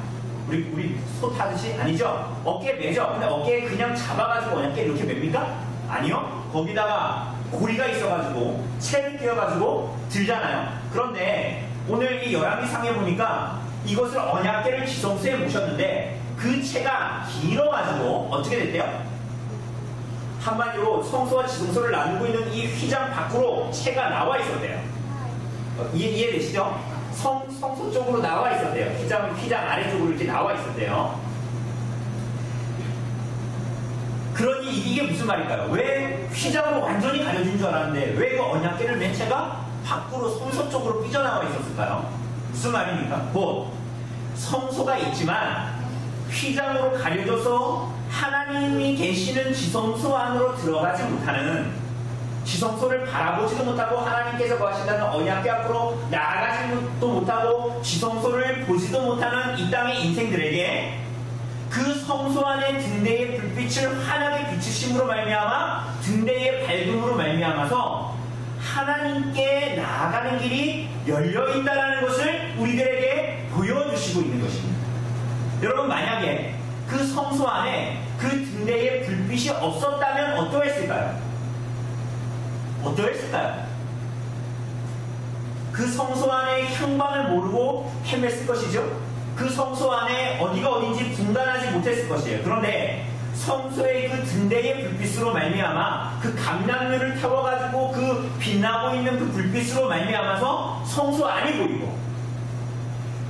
우리 소 타듯이? 아니죠? 어깨에 매죠? 근데 어깨에 그냥 잡아가지고 언약궤 이렇게 맵니까? 아니요. 거기다가 고리가 있어가지고 채를 띄어가지고 들잖아요. 그런데 오늘 이 열왕기상에 보니까 이것을 언약궤를 지성소에 모셨는데 그 채가 길어가지고 어떻게 됐대요? 한마디로 성소와 지성소를 나누고 있는 이 휘장 밖으로 채가 나와 있었대요. 이해되시죠? 성소 쪽으로 나와 있었대요. 휘장 아래쪽으로 이렇게 나와 있었대요. 그러니 이게 무슨 말일까요? 왜 휘장으로 완전히 가려진 줄 알았는데 왜 그 언약궤를 맨 채가 밖으로 성소 쪽으로 삐져나와 있었을까요? 무슨 말입니까? 곧 성소가 있지만 휘장으로 가려져서 하나님이 계시는 지성소 안으로 들어가지 못하는, 지성소를 바라보지도 못하고 하나님께서 거하신다는 언약궤 앞으로 나아가지도 못하고 지성소를 보지도 못하는 이 땅의 인생들에게 그 성소 안에 등대의 불빛을 환하게 비추심으로 말미암아 등대의 밝음으로 말미암아서 하나님께 나아가는 길이 열려있다는 것을 우리들에게 보여주시고 있는 것입니다. 여러분, 만약에 그 성소 안에 그 등대의 불빛이 없었다면 어떠했을까요? 어떠했을까요? 그 성소 안의 향방을 모르고 헤맸을 것이죠. 그 성소 안에 어디가 어딘지 분간하지 못했을 것이에요. 그런데 성소의 그 등대의 불빛으로 말미암아 그 감람류를 태워가지고 그 빛나고 있는 그 불빛으로 말미암아서 성소 안이 보이고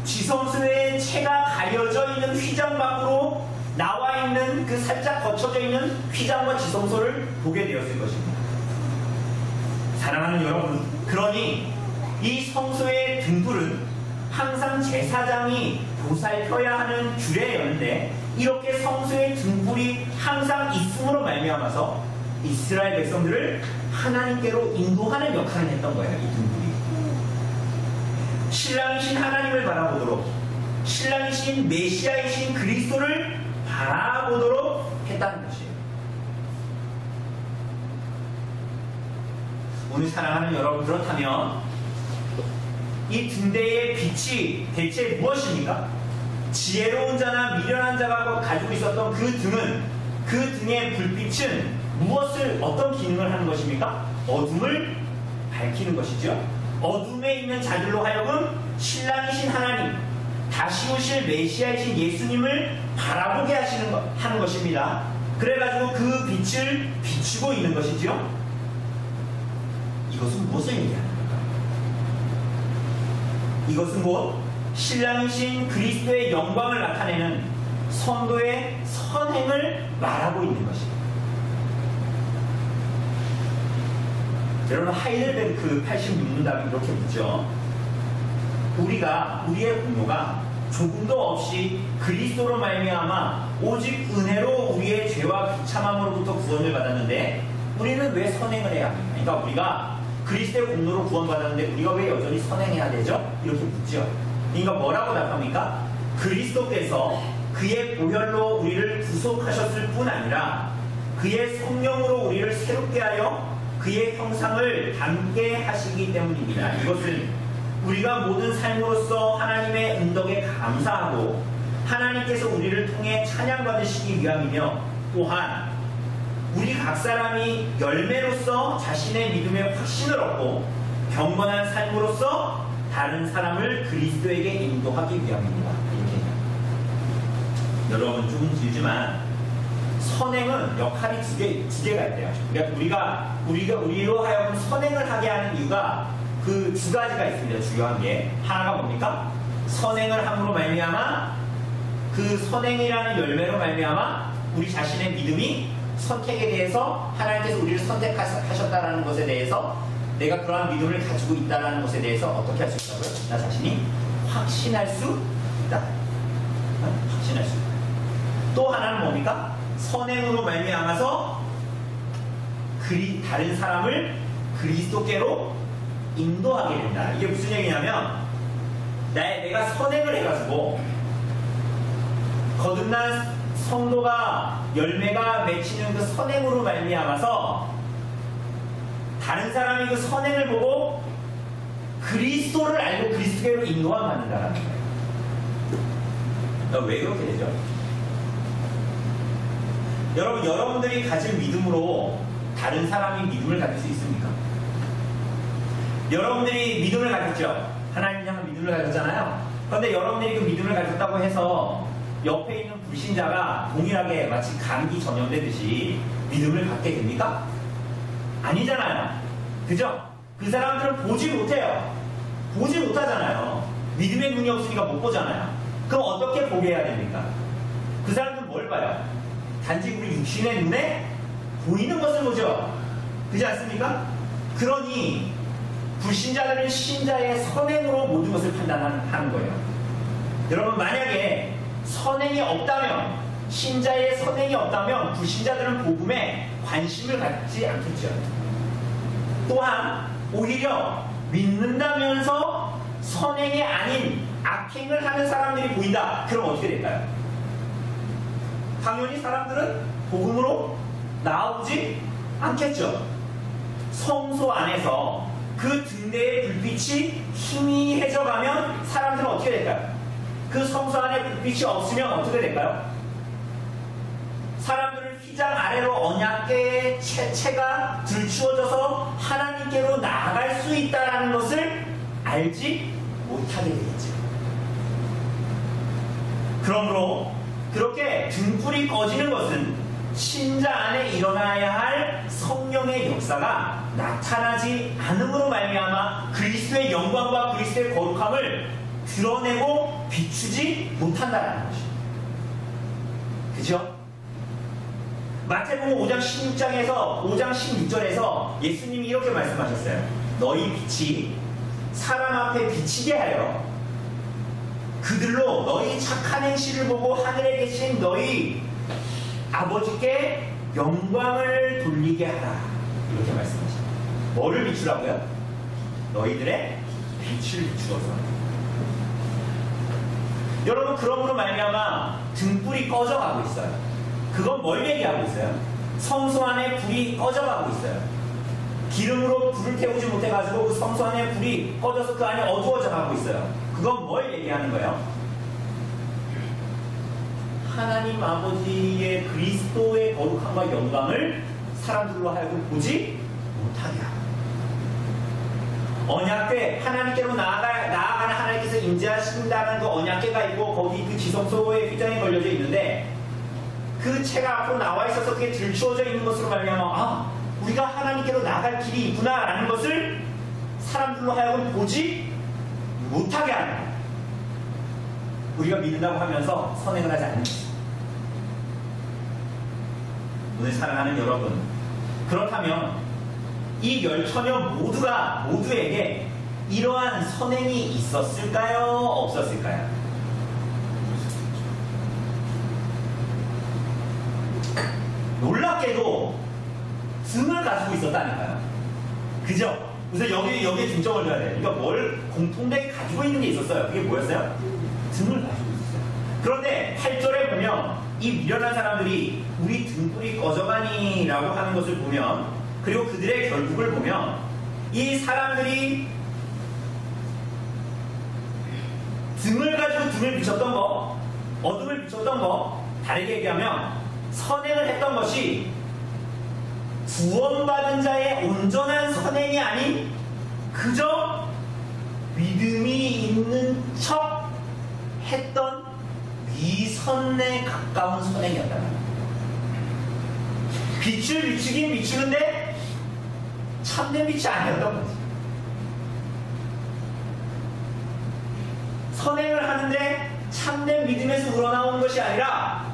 지성소의 채가 가려져 있는 휘장 밖으로 나와 있는 그 살짝 거쳐져 있는 휘장과 지성소를 보게 되었을 것입니다. 사랑하는 여러분, 그러니 이 성소의 등불은 항상 제사장이 보살펴야 하는 규례였는데 이렇게 성소의 등불이 항상 있음으로 말미암아서 이스라엘 백성들을 하나님께로 인도하는 역할을 했던 거예요. 이 등불이 신랑이신 하나님을 바라보도록, 신랑이신 메시아이신 그리스도를 바라보도록 했다는 것이에요. 오늘 사랑하는 여러분, 그렇다면 이 등대의 빛이 대체 무엇입니까? 지혜로운 자나 미련한 자가 가지고 있었던 그 등은, 그 등의 불빛은 무엇을, 어떤 기능을 하는 것입니까? 어둠을 밝히는 것이죠. 어둠에 있는 자들로 하여금 신랑이신 하나님, 다시 오실 메시아이신 예수님을 바라보게 하는 것입니다. 그래가지고 그 빛을 비추고 있는 것이죠. 이것은 무엇을 얘기하는 걸까요? 이것은 곧 신랑이신 그리스도의 영광을 나타내는 성도의 선행을 말하고 있는 것입니다. 여러분, 하이델베르크 86문답이 이렇게 묻죠. 우리의 공로가 조금도 없이 그리스도로 말미암아 오직 은혜로 우리의 죄와 비참함으로부터 구원을 받았는데 우리는 왜 선행을 해야 합니까? 그러니까 우리가 그리스도의 공로로 구원받았는데 우리가 왜 여전히 선행해야 되죠? 이렇게 묻죠. 그러니까 뭐라고 답합니까? 그리스도께서 그의 보혈로 우리를 구속하셨을 뿐 아니라 그의 성령으로 우리를 새롭게 하여 그의 형상을 닮게 하시기 때문입니다. 이것은 우리가 모든 삶으로서 하나님의 은덕에 감사하고 하나님께서 우리를 통해 찬양받으시기 위함이며 또한 우리 각 사람이 열매로서 자신의 믿음의 확신을 얻고 경건한 삶으로서 다른 사람을 그리스도에게 인도하기 위함입니다. 이렇게. 여러분, 조금 길지만 선행은 역할이 두 개가 있대요. 그러니까 우리로 하여금 선행을 하게 하는 이유가 그 두 가지가 있습니다. 중요한 게 하나가 뭡니까? 선행을 함으로 말미암아 그 선행이라는 열매로 말미암아 우리 자신의 믿음이 선택에 대해서 하나님께서 우리를 선택하셨다는 것에 대해서 내가 그러한 믿음을 가지고 있다는 것에 대해서 어떻게 할 수 있다고요? 나 자신이 확신할 수 있다. 확신할 수 있다. 또 하나는 뭡니까? 선행으로 말미암아서 다른 사람을 그리스도께로 인도하게 된다. 이게 무슨 얘기냐면 내가 선행을 해가지고 거듭난 성도가 열매가 맺히는 그 선행으로 말미암아서 다른 사람이 그 선행을 보고 그리스도를 알고 그리스도께로 인도함 받는다는 거예요. 왜 그렇게 되죠? 여러분들이 가진 믿음으로 다른 사람이 믿음을 가질 수 있습니까? 여러분들이 믿음을 가졌죠? 하나님 향한 믿음을 가졌잖아요? 그런데 여러분들이 그 믿음을 가졌다고 해서 옆에 있는 불신자가 동일하게 마치 감기 전염되듯이 믿음을 갖게 됩니까? 아니잖아요. 그죠? 그 사람들은 보지 못해요. 보지 못하잖아요. 믿음의 눈이 없으니까 못 보잖아요. 그럼 어떻게 보게 해야 됩니까? 그 사람들은 뭘 봐요? 단지 우리 육신의 눈에 보이는 것을 보죠. 그렇지 않습니까? 그러니 불신자들은 신자의 선행으로 모든 것을 판단하는 거예요. 여러분, 만약에 선행이 없다면, 신자의 선행이 없다면 불신자들은 복음에 관심을 갖지 않겠죠. 또한 오히려 믿는다면서 선행이 아닌 악행을 하는 사람들이 보인다. 그럼 어떻게 될까요? 당연히 사람들은 복음으로 나오지 않겠죠. 성소 안에서 그 등대의 불빛이 희미해져가면 사람들은 어떻게 될까요? 그 성소 안에 불빛이 없으면 어떻게 될까요? 사람들은 휘장 아래로 언약궤의 체가 들추어져서 하나님께로 나아갈 수 있다는 것을 알지 못하게 되겠죠. 그러므로 그렇게 등불이 꺼지는 것은 신자 안에 일어나야 할 성령의 역사가 나타나지 않음으로 말미암아 그리스도의 영광과 그리스도의 거룩함을 드러내고 비추지 못한다는 것입니다. 그죠? 마태복음 5장 16장에서 5장 16절에서 예수님이 이렇게 말씀하셨어요. 너희 빛이 사람 앞에 비치게 하여 그들로 너희 착한 행실을 보고 하늘에 계신 너희 아버지께 영광을 돌리게 하라. 이렇게 말씀하십니다. 뭐를 비추라고요? 너희들의 빛을 비추어서. 여러분, 그러므로 말미암아 등불이 꺼져가고 있어요. 그건 뭘 얘기하고 있어요? 성소 안에 불이 꺼져가고 있어요. 기름으로 불을 태우지 못해가지고 그 성소 안에 불이 꺼져서 그 안에 어두워져 가고 있어요. 그건 뭘 얘기하는 거예요? 하나님 아버지의 그리스도의 거룩함과 영광을 사람들로 하여금 보지 못하게 하고, 언약궤, 하나님께로 나아가는 하나님께서 임재하신다는 그 언약궤가 있고 거기 그 지성소의 휘장이 걸려져 있는데 그 채가 앞으로 나와 있어서 그게 들추어져 있는 것으로 말미암아 우리가 하나님께로 나아갈 길이 있구나라는 것을 사람들로 하여금 보지 못하게 하는 거예요. 우리가 믿는다고 하면서 선행을 하지 않는 것입니다. 오늘 사랑하는 여러분, 그렇다면 이 열처녀 모두에게 이러한 선행이 있었을까요? 없었을까요? 놀랍게도 등을 가지고 있었다니까요. 그죠? 우선 여기에 중점을 둬야 돼요. 그러니까 뭘 공통되게 가지고 있는 게 있었어요. 그게 뭐였어요? 등을 가지고 있었어요. 그런데 8절에 보면 이 미련한 사람들이 우리 등불이 꺼져가니 라고 하는 것을 보면, 그리고 그들의 결국을 보면 이 사람들이 등을 가지고 등을 비췄던 거, 어둠을 비췄던 거, 다르게 얘기하면 선행을 했던 것이 구원받은 자의 온전한 선행이 아닌 그저 믿음이 있는 척 했던 위선에 가까운 선행이었다는 거예요. 빛을 비추긴 비추는데 참된 빛이 아니었던 거지. 선행을 하는데 참된 믿음에서 우러나오는 것이 아니라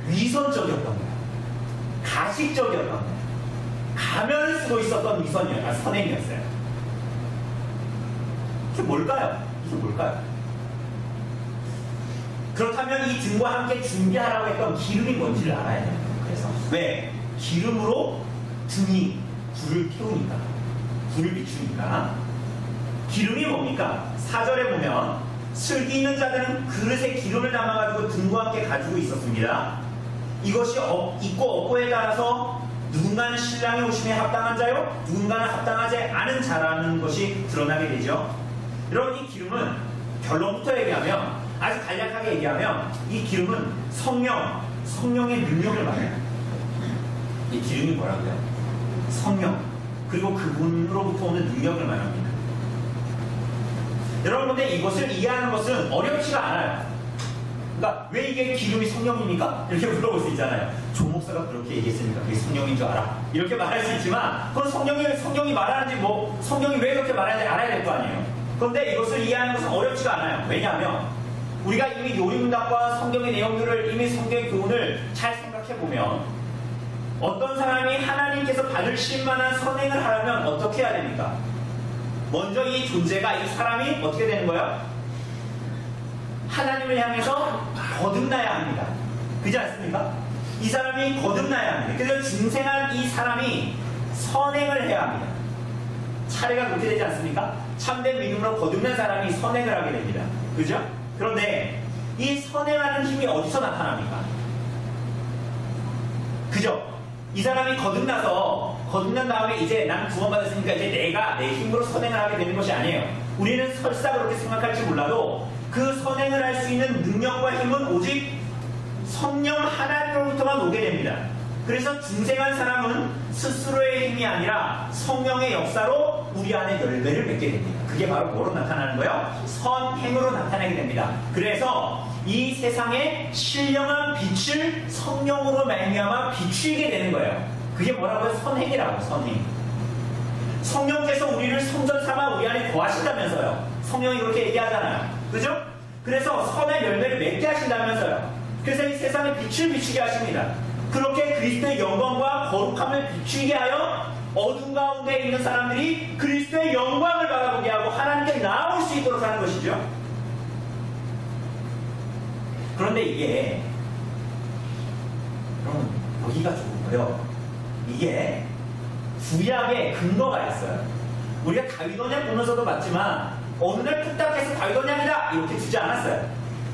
위선적이었던 거예요. 가식적이었던 거예요. 가면을 쓰고 있었던 선행이었어요. 이게 뭘까요? 이게 뭘까요? 그렇다면 이 등과 함께 준비하라고 했던 기름이 뭔지를 알아야 돼요. 그래서 왜? 기름으로 등이 불을 태우니까, 불을 비추니까. 기름이 뭡니까? 4절에 보면 슬기 있는 자들은 그릇에 기름을 담아가지고 등과 함께 가지고 있었습니다. 이것이 있고 없고에 따라서 누군가는 신랑의 오심에 합당한 자요, 누군가는 합당하지 않은 자라는 것이 드러나게 되죠. 여러분, 이 기름은 결론부터 얘기하면, 아주 간략하게 얘기하면 이 기름은 성령의 능력을 말해요. 이 기름이 뭐라고요? 성령, 그리고 그분으로부터 오는 능력을 말합니다. 여러분, 근데 이것을 이해하는 것은 어렵지가 않아요. 그러니까 왜 이게 기름이 성령입니까? 이렇게 물어볼 수 있잖아요. 조 목사가 그렇게 얘기했으니까 그게 성령인 줄 알아. 이렇게 말할 수 있지만 그건 성령이 말하는지 성령이 왜 그렇게 말하는지 알아야 될 거 아니에요. 그런데 이것을 이해하는 것은 어렵지가 않아요. 왜냐하면 우리가 이미 요림답과 성경의 내용들을, 이미 성경의 교훈을 잘 생각하고 생각해보면 어떤 사람이 하나님께서 받으실 만한 선행을 하려면 어떻게 해야 됩니까? 먼저 이 존재가, 이 사람이 어떻게 되는 거예요? 하나님을 향해서 거듭나야 합니다. 그렇지 않습니까? 이 사람이 거듭나야 합니다. 그래서 중생한 이 사람이 선행을 해야 합니다. 차례가 그렇게 되지 않습니까? 참된 믿음으로 거듭난 사람이 선행을 하게 됩니다. 그죠? 그런데 이 선행하는 힘이 어디서 나타납니까? 그죠? 이 사람이 거듭난 다음에 이제 난 구원받았으니까 이제 내가 내 힘으로 선행을 하게 되는 것이 아니에요. 우리는 설사 그렇게 생각할지 몰라도 그 선행을 할 수 있는 능력과 힘은 오직 성령 하나님으로부터만 오게 됩니다. 그래서 중생한 사람은 스스로의 힘이 아니라 성령의 역사로 우리 안에 열매를 맺게 됩니다. 그게 바로 뭐로 나타나는 거예요? 선행으로 나타나게 됩니다. 그래서 이 세상에 신령한 빛을 성령으로 말미암아 비추게 되는 거예요. 그게 뭐라고요? 선행이라고. 선행. 성령께서 우리를 성전 삼아 우리 안에 거하신다면서요. 성령이 그렇게 얘기하잖아요. 그죠? 그래서 선의 열매를 맺게 하신다면서요. 그래서 이 세상에 빛을 비추게 하십니다. 그렇게 그리스도의 영광과 거룩함을 비추게 하여 어둠 가운데 있는 사람들이 그리스도의 영광을 바라보게 하고 하나님께 나아올 수 있도록 하는 것이죠. 그런데 이게 여러분 여기가 조금 어려워요. 이게 구약에 근거가 있어요. 우리가 다윗 언약 보면서도 봤지만 어느 날 뚝딱해서 다윗 언약이다 이렇게 주지 않았어요.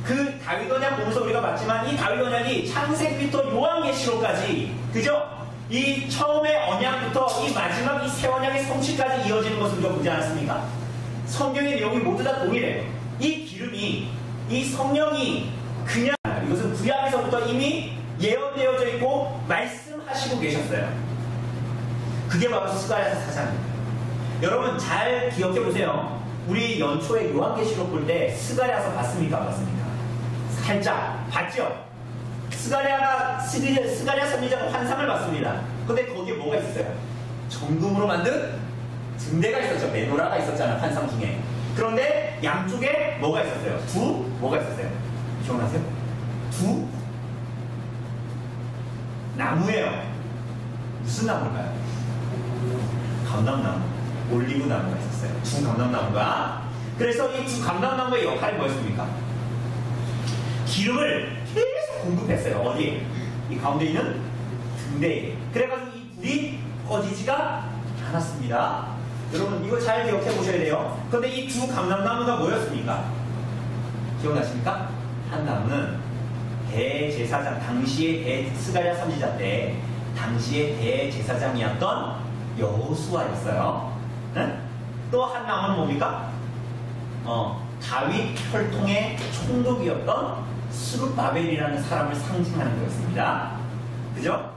그 다윗 언약 보면서 우리가 봤지만 이 다윗 언약이 창세기부터 요한계시록까지, 그죠? 이 처음의 언약부터 이 마지막 이 새 언약의 성취까지 이어지는 것을 우리가 보지 않았습니까? 성경의 내용이 모두 다 동일해요. 이 기름이, 이 성령이 그냥, 이것은 구약에서부터 이미 예언되어져 있고 말씀하시고 계셨어요. 그게 바로 스가랴서 4장입니다. 여러분 잘 기억해 보세요. 우리 연초에 요한계시록 볼 때 스가랴서 봤습니까? 안 봤습니까? 살짝 봤죠? 스가랴 선지자가 환상을 봤습니다. 근데 거기에 뭐가 있었어요? 정금으로 만든 등대가 있었죠. 메노라가 있었잖아, 환상 중에. 그런데 양쪽에 뭐가 있었어요? 뭐가 있었어요? 기억나세요? 나무예요. 무슨 나무일까요? 감람나무, 올리브 나무가 있었어요. 감람나무가. 그래서 이 감람나무의 역할이 뭐였습니까? 기름을 계속 공급했어요. 어디에? 이 가운데 있는 등대에. 그래가지고 이 불이 꺼지지가 않았습니다. 여러분 이거 잘 기억해 보셔야 돼요. 그런데 이 두 감람나무가 뭐였습니까? 기억나십니까? 한 나무는 대제사장, 당시의 스가랴 선지자 때 당시의 대제사장이었던 여호수아였어요. 또 한 나무는 뭡니까? 다윗 혈통의 총독이었던 스룹바벨이라는 사람을 상징하는 거였습니다. 그죠?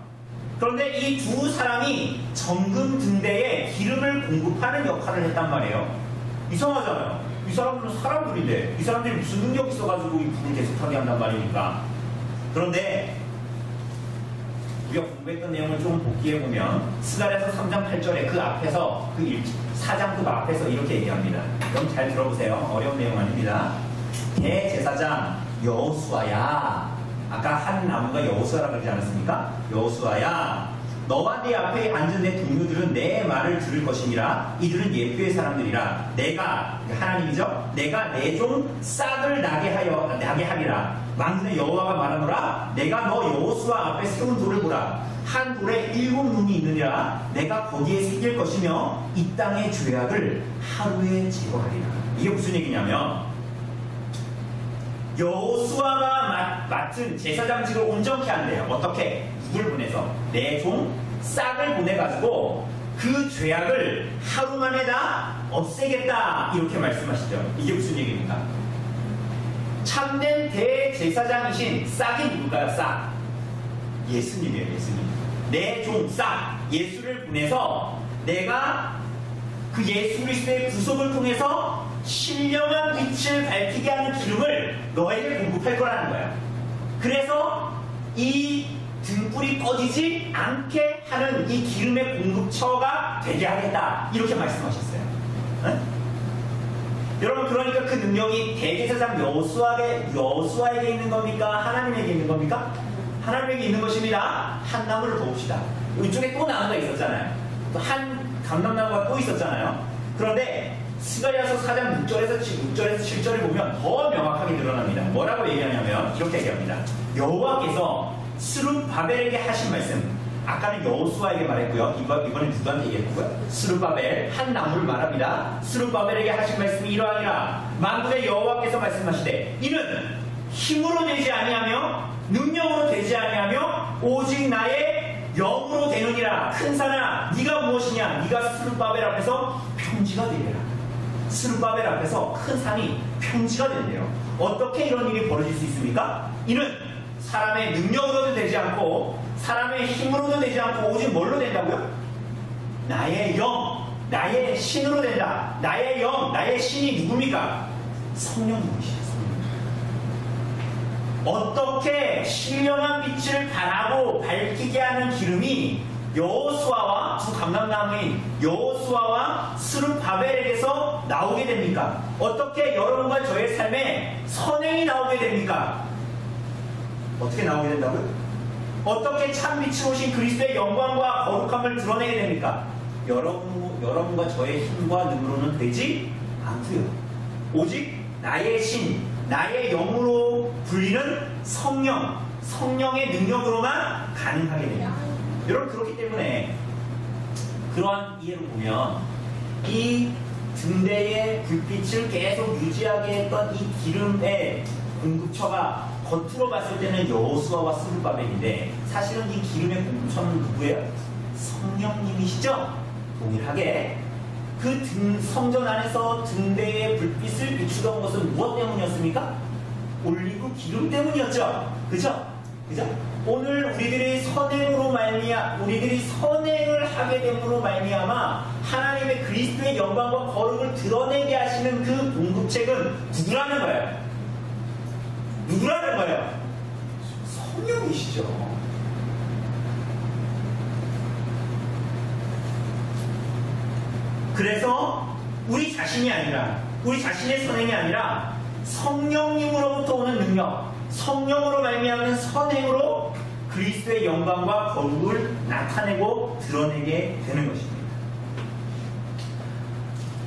그런데 이 두 사람이 정금 등대에 기름을 공급하는 역할을 했단 말이에요. 이상하잖아요. 이 사람들은 사람들인데 이 사람들이 무슨 능력이 있어가지고 이 불을 계속하게 한단 말이니까. 그런데 우리가 공부했던 내용을 좀 복기해보면 스가랴서 3장 8절에 그 앞에서 그 4장 그 앞에서 이렇게 얘기합니다. 그럼 잘 들어보세요. 어려운 내용 아닙니다. 대제사장 여호수아야, 아까 한 나무가 여호수아라고 그러지 않았습니까? 여호수아야, 너와 네 앞에 앉은 내 동료들은 내 말을 들을 것이니라. 이들은 예표의 사람들이라. 내가, 하나님이죠? 내가 내 종 싹을 나게 하리라. 만군의 여호와가 말하노라. 내가 너 여호수아 앞에 세운 돌을 보라. 한 돌에 7눈이 있느니라. 내가 거기에 새길 것이며 이 땅의 죄악을 하루에 제거하리라. 이게 무슨 얘기냐면 여호수아가 맡은 제사장직을 온전케 한대요. 어떻게? 누굴 보내서? 내 종 싹을 보내가지고 그 죄악을 하루 만에 다 없애겠다. 이렇게 말씀하시죠. 이게 무슨 얘기입니까? 참된 대제사장이신 싹이 누굴까요? 싹. 예수님이에요. 예수님. 내 종 싹. 예수를 보내서 내가 그 예수 그리스도의 구속을 통해서 신령한 빛을 밝히게 하는 기름을 너에게 공급할 거라는 거야. 그래서 이 등불이 꺼지지 않게 하는 이 기름의 공급처가 되게 하겠다. 이렇게 말씀하셨어요. 네? 여러분 그러니까 그 능력이 대제사장 여호수아에게 있는 겁니까? 하나님에게 있는 겁니까? 하나님에게 있는 것입니다. 한 나무를 더 봅시다. 이쪽에 또 나무가 있었잖아요. 또 한 감람나무가 또 있었잖아요. 그런데 스가랴서 4장 6절에서 7절을 보면 더 명확하게 드러납니다. 뭐라고 얘기하냐면 이렇게 얘기합니다. 여호와께서 스룹바벨에게 하신 말씀, 아까는 여호수아에게 말했고요. 이번엔 누구한테 얘기했고요? 스룹바벨, 한 나무를 말합니다. 스룹바벨에게 하신 말씀이 이러하니라. 만군의 여호와께서 말씀하시되 이는 힘으로 되지 아니하며 능력으로 되지 아니하며 오직 나의 영으로 되느니라. 큰 산아 네가 무엇이냐? 네가 스룹바벨 앞에서 평지가 되리라. 스룹바벨 앞에서 큰 산이 평지가 된대요. 어떻게 이런 일이 벌어질 수 있습니까? 이는 사람의 능력으로도 되지 않고 사람의 힘으로도 되지 않고 오직 뭘로 된다고요? 나의 영, 나의 신으로 된다. 나의 영, 나의 신이 누굽니까? 성령님이시죠. 어떻게 신령한 빛을 발하고 밝히게 하는 기름이 여호수아와 두 감람나무인 여호수아와 스룹바벨에게서 나오게 됩니까? 어떻게 여러분과 저의 삶에 선행이 나오게 됩니까? 어떻게 나오게 된다고요? 어떻게 참빛으로 오신 그리스도의 영광과 거룩함을 드러내게 됩니까? 여러분과 저의 힘과 능으로는 되지 않고요. 오직 나의 신, 나의 영으로 불리는 성령의 능력으로만 가능하게 됩니다. 여러분, 그렇기 때문에 그러한 이해로 보면 이 등대의 불빛을 계속 유지하게 했던 이 기름의 공급처가 겉으로 봤을 때는 여호수아와 스룹바벨인데 사실은 이 기름의 공급처는 누구예요? 성령님이시죠? 동일하게 그 성전 안에서 등대의 불빛을 비추던 것은 무엇 때문이었습니까? 올리브 기름 때문이었죠. 그죠? 오늘 우리들이 선행을 하게 됨으로 말미암아 하나님의 그리스도의 영광과 거룩을 드러내게 하시는 그 공급책은 누구라는 거예요? 성령이시죠. 그래서 우리 자신이 아니라, 우리 자신의 선행이 아니라 성령님으로부터 오는 능력, 성령으로 말미암는 선행으로 그리스도의 영광과 거룩을 나타내고 드러내게 되는 것입니다.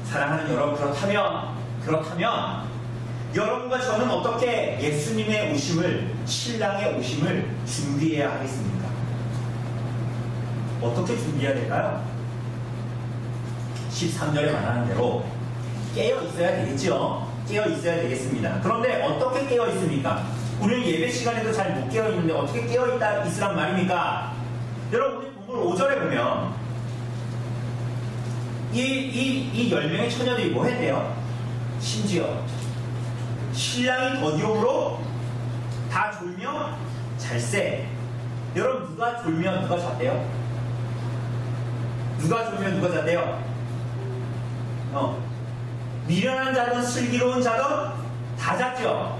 사랑하는 여러분, 그렇다면 여러분과 저는 어떻게 예수님의 오심을, 신랑의 오심을 준비해야 하겠습니까? 어떻게 준비해야 될까요? 13절에 말하는 대로 깨어 있어야 되겠죠. 깨어 있어야 되겠습니다. 그런데 어떻게 깨어 있습니까? 우리는 예배 시간에도 잘 못 깨어 있는데 어떻게 깨어 있으란 말입니까? 여러분, 우리 본문 5절에 보면 이 10명의 처녀들이 뭐 했대요? 심지어 신랑이 더디옴으로 다 졸며 잘세. 여러분, 누가 졸며 누가 잤대요? 누가 졸며 누가 잤대요? 미련한 자든 슬기로운 자든 다 잤죠.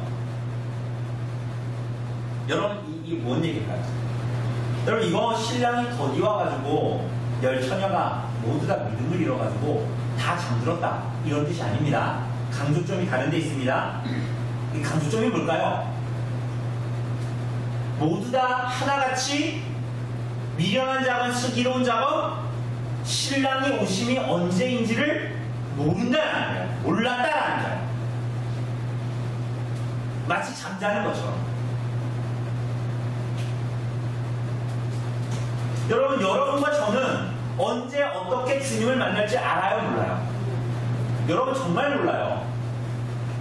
여러분, 이게 뭔 얘기일까요? 여러분, 이거 신랑이 더디와가지고 10처녀가 모두 다 믿음을 잃어가지고 다 잠들었다, 이런 뜻이 아닙니다. 강조점이 다른 데 있습니다. 이 강조점이 뭘까요? 모두 다 하나같이 미련한 자건 슬기로운 자건 신랑이 오심이 언제인지를 모른다는 거예요. 몰랐다라는 거예요. 마치 잠자는 것처럼. 여러분과 저는 언제 어떻게 주님을 만날지 알아요, 몰라요? 여러분, 정말 몰라요.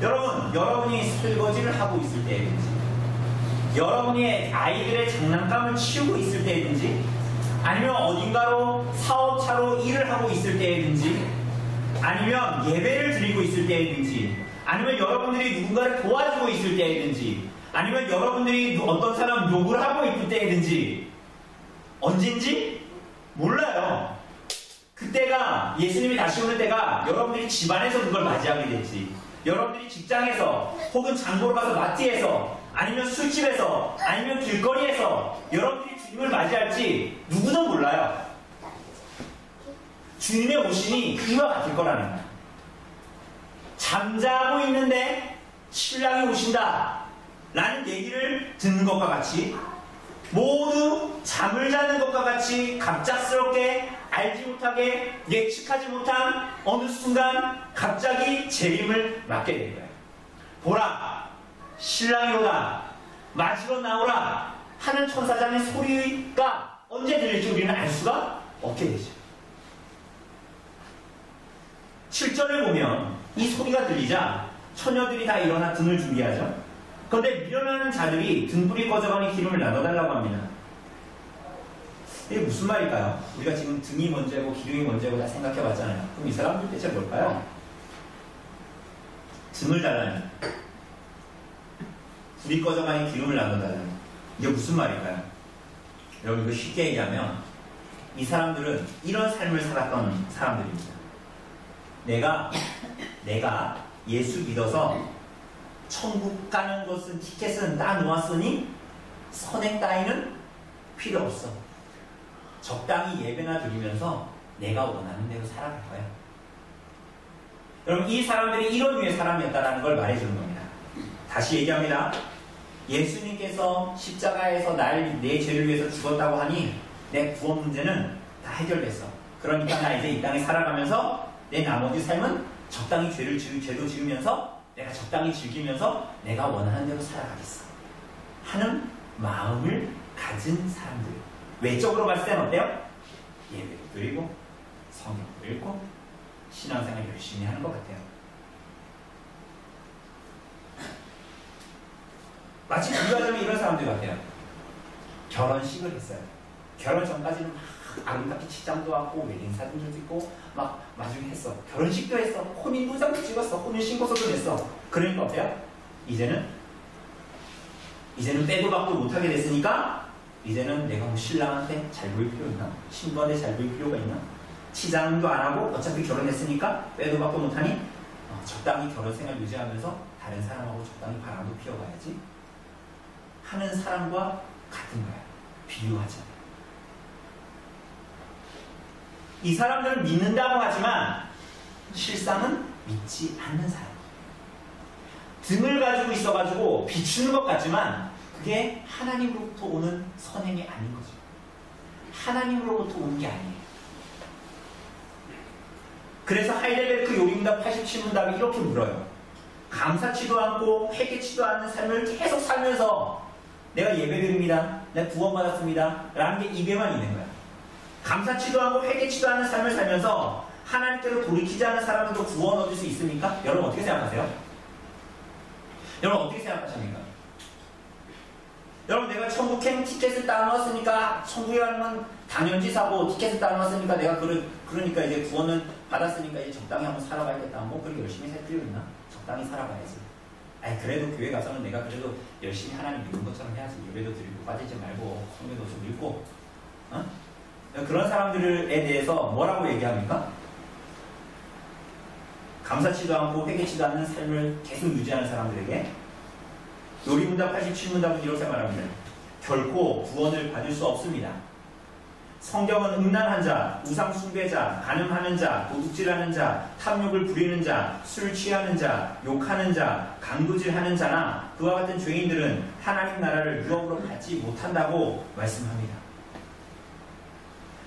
여러분이 설거지를 하고 있을 때든지, 여러분이 아이들의 장난감을 치우고 있을 때든지, 아니면 어딘가로 사업차로 일을 하고 있을 때든지, 아니면 예배를 드리고 있을 때든지, 아니면 여러분들이 누군가를 도와주고 있을 때든지, 아니면 여러분들이 어떤 사람 욕을 하고 있을 때든지, 언젠지 몰라요. 그때가, 예수님이 다시 오는 때가 여러분들이 집안에서 그걸 맞이하게 될지, 여러분들이 직장에서, 혹은 장보러 가서 마트에서, 아니면 술집에서, 아니면 길거리에서 여러분들이 주님을 맞이할지 누구도 몰라요. 주님의 오심이 이와 같을 거라는 거예요. 잠자고 있는데 신랑이 오신다 라는 얘기를 듣는 것과 같이, 모두 잠을 자는 것과 같이 갑작스럽게 알지 못하게 예측하지 못한 어느 순간 갑자기 재림을 맞게 된 거예요. 보라, 신랑이 오다, 맞으러 나오라 하는 천사장의 소리가 언제 들릴지 우리는 알 수가 없게 되죠. 7절을 보면 이 소리가 들리자 처녀들이 다 일어나 등을 준비하죠. 그런데 밀어나는 자들이 등불이 꺼져가니 기름을 나눠달라고 합니다. 이게 무슨 말일까요? 우리가 지금 등이 먼저고 기름이 먼저고 다 생각해봤잖아요. 그럼 이 사람들 대체 뭘까요? 등을 달라니, 불이 꺼져가니 기름을 나눠달라니, 이게 무슨 말일까요? 여러분, 이거 쉽게 얘기하면 이 사람들은 이런 삶을 살았던 사람들입니다. 내가 예수 믿어서 천국 가는 것은 티켓은 다 놓았으니 선행 따위는 필요 없어. 적당히 예배나 드리면서 내가 원하는 대로 살아갈 거야. 여러분, 이 사람들이 이런 류의 사람이었다는 걸 말해주는 겁니다. 다시 얘기합니다. 예수님께서 십자가에서 내 죄를 위해서 죽었다고 하니 내 구원 문제는 다 해결됐어. 그러니까 나 이제 이 땅에 살아가면서 내 나머지 삶은 적당히 죄도 지으면서 내가 적당히 즐기면서 내가 원하는 대로 살아가겠어 하는 마음을 가진 사람들. 외적으로 봤을 때는 어때요? 예배도 드리고 성경도 읽고 신앙생활 열심히 하는 것 같아요. 마치 비유하자면 이런 사람들 같아요. 결혼식을 했어요. 결혼 전까지는 막 아름답게 치장도 하고 웨딩 사진도 찍고 막 나중에 했어. 결혼식도 했어. 혼인도장도 찍었어. 혼인신고서도 냈어. 그러니까 어때요? 이제는 빼도 박도 못하게 됐으니까 이제는 내가 뭐 신랑한테 잘 보일 필요 있나? 신부한테 잘 보일 필요가 있나? 치장도 안 하고 어차피 결혼했으니까 빼도 박도 못하니 적당히 결혼 생활 유지하면서 다른 사람하고 적당히 바람도 피워가야지 하는 사람과 같은 거야. 비유하자면. 이 사람들은 믿는다고 하지만 실상은 믿지 않는 사람. 등을 가지고 있어가지고 비추는 것 같지만 그게 하나님으로부터 오는 선행이 아닌 거죠. 하나님으로부터 오는 게 아니에요. 그래서 하이델베르크 요리문답 87문답이 이렇게 물어요. 감사치도 않고 회개치도 않는 삶을 계속 살면서 내가 예배드립니다, 내가 구원받았습니다 라는 게 입에만 있는 거야. 감사치도 않고 회개치도 않는 삶을 살면서 하나님께로 돌이키지 않는 사람들도 구원 얻을 수 있습니까? 여러분 어떻게 생각하세요? 여러분 어떻게 생각하십니까? 여러분, 내가 천국행 티켓을 따놓았으니까 천국에 가는 건 당연지사고 티켓을 따놓았으니까 내가 그러니까 이제 구원을 받았으니까 이제 적당히 한번 살아가야겠다. 뭐 그렇게 열심히 살 필요 있나? 적당히 살아가야지. 아니 그래도 교회 가서는 내가 그래도 열심히 하나님 믿는 것처럼 해야지. 예배도 드리고 빠지지 말고 성경도 좀 읽고 그런 사람들에 대해서 뭐라고 얘기합니까? 감사치도 않고 회개치도 않는 삶을 계속 유지하는 사람들에게 요리문답 87문답은 이렇게 말합니다. 결코 구원을 받을 수 없습니다. 성경은 음란한 자, 우상 숭배자, 간음하는 자, 도둑질하는 자, 탐욕을 부리는 자, 술 취하는 자, 욕하는 자, 강도질하는 자나 그와 같은 죄인들은 하나님 나라를 유업으로 받지 못한다고 말씀합니다.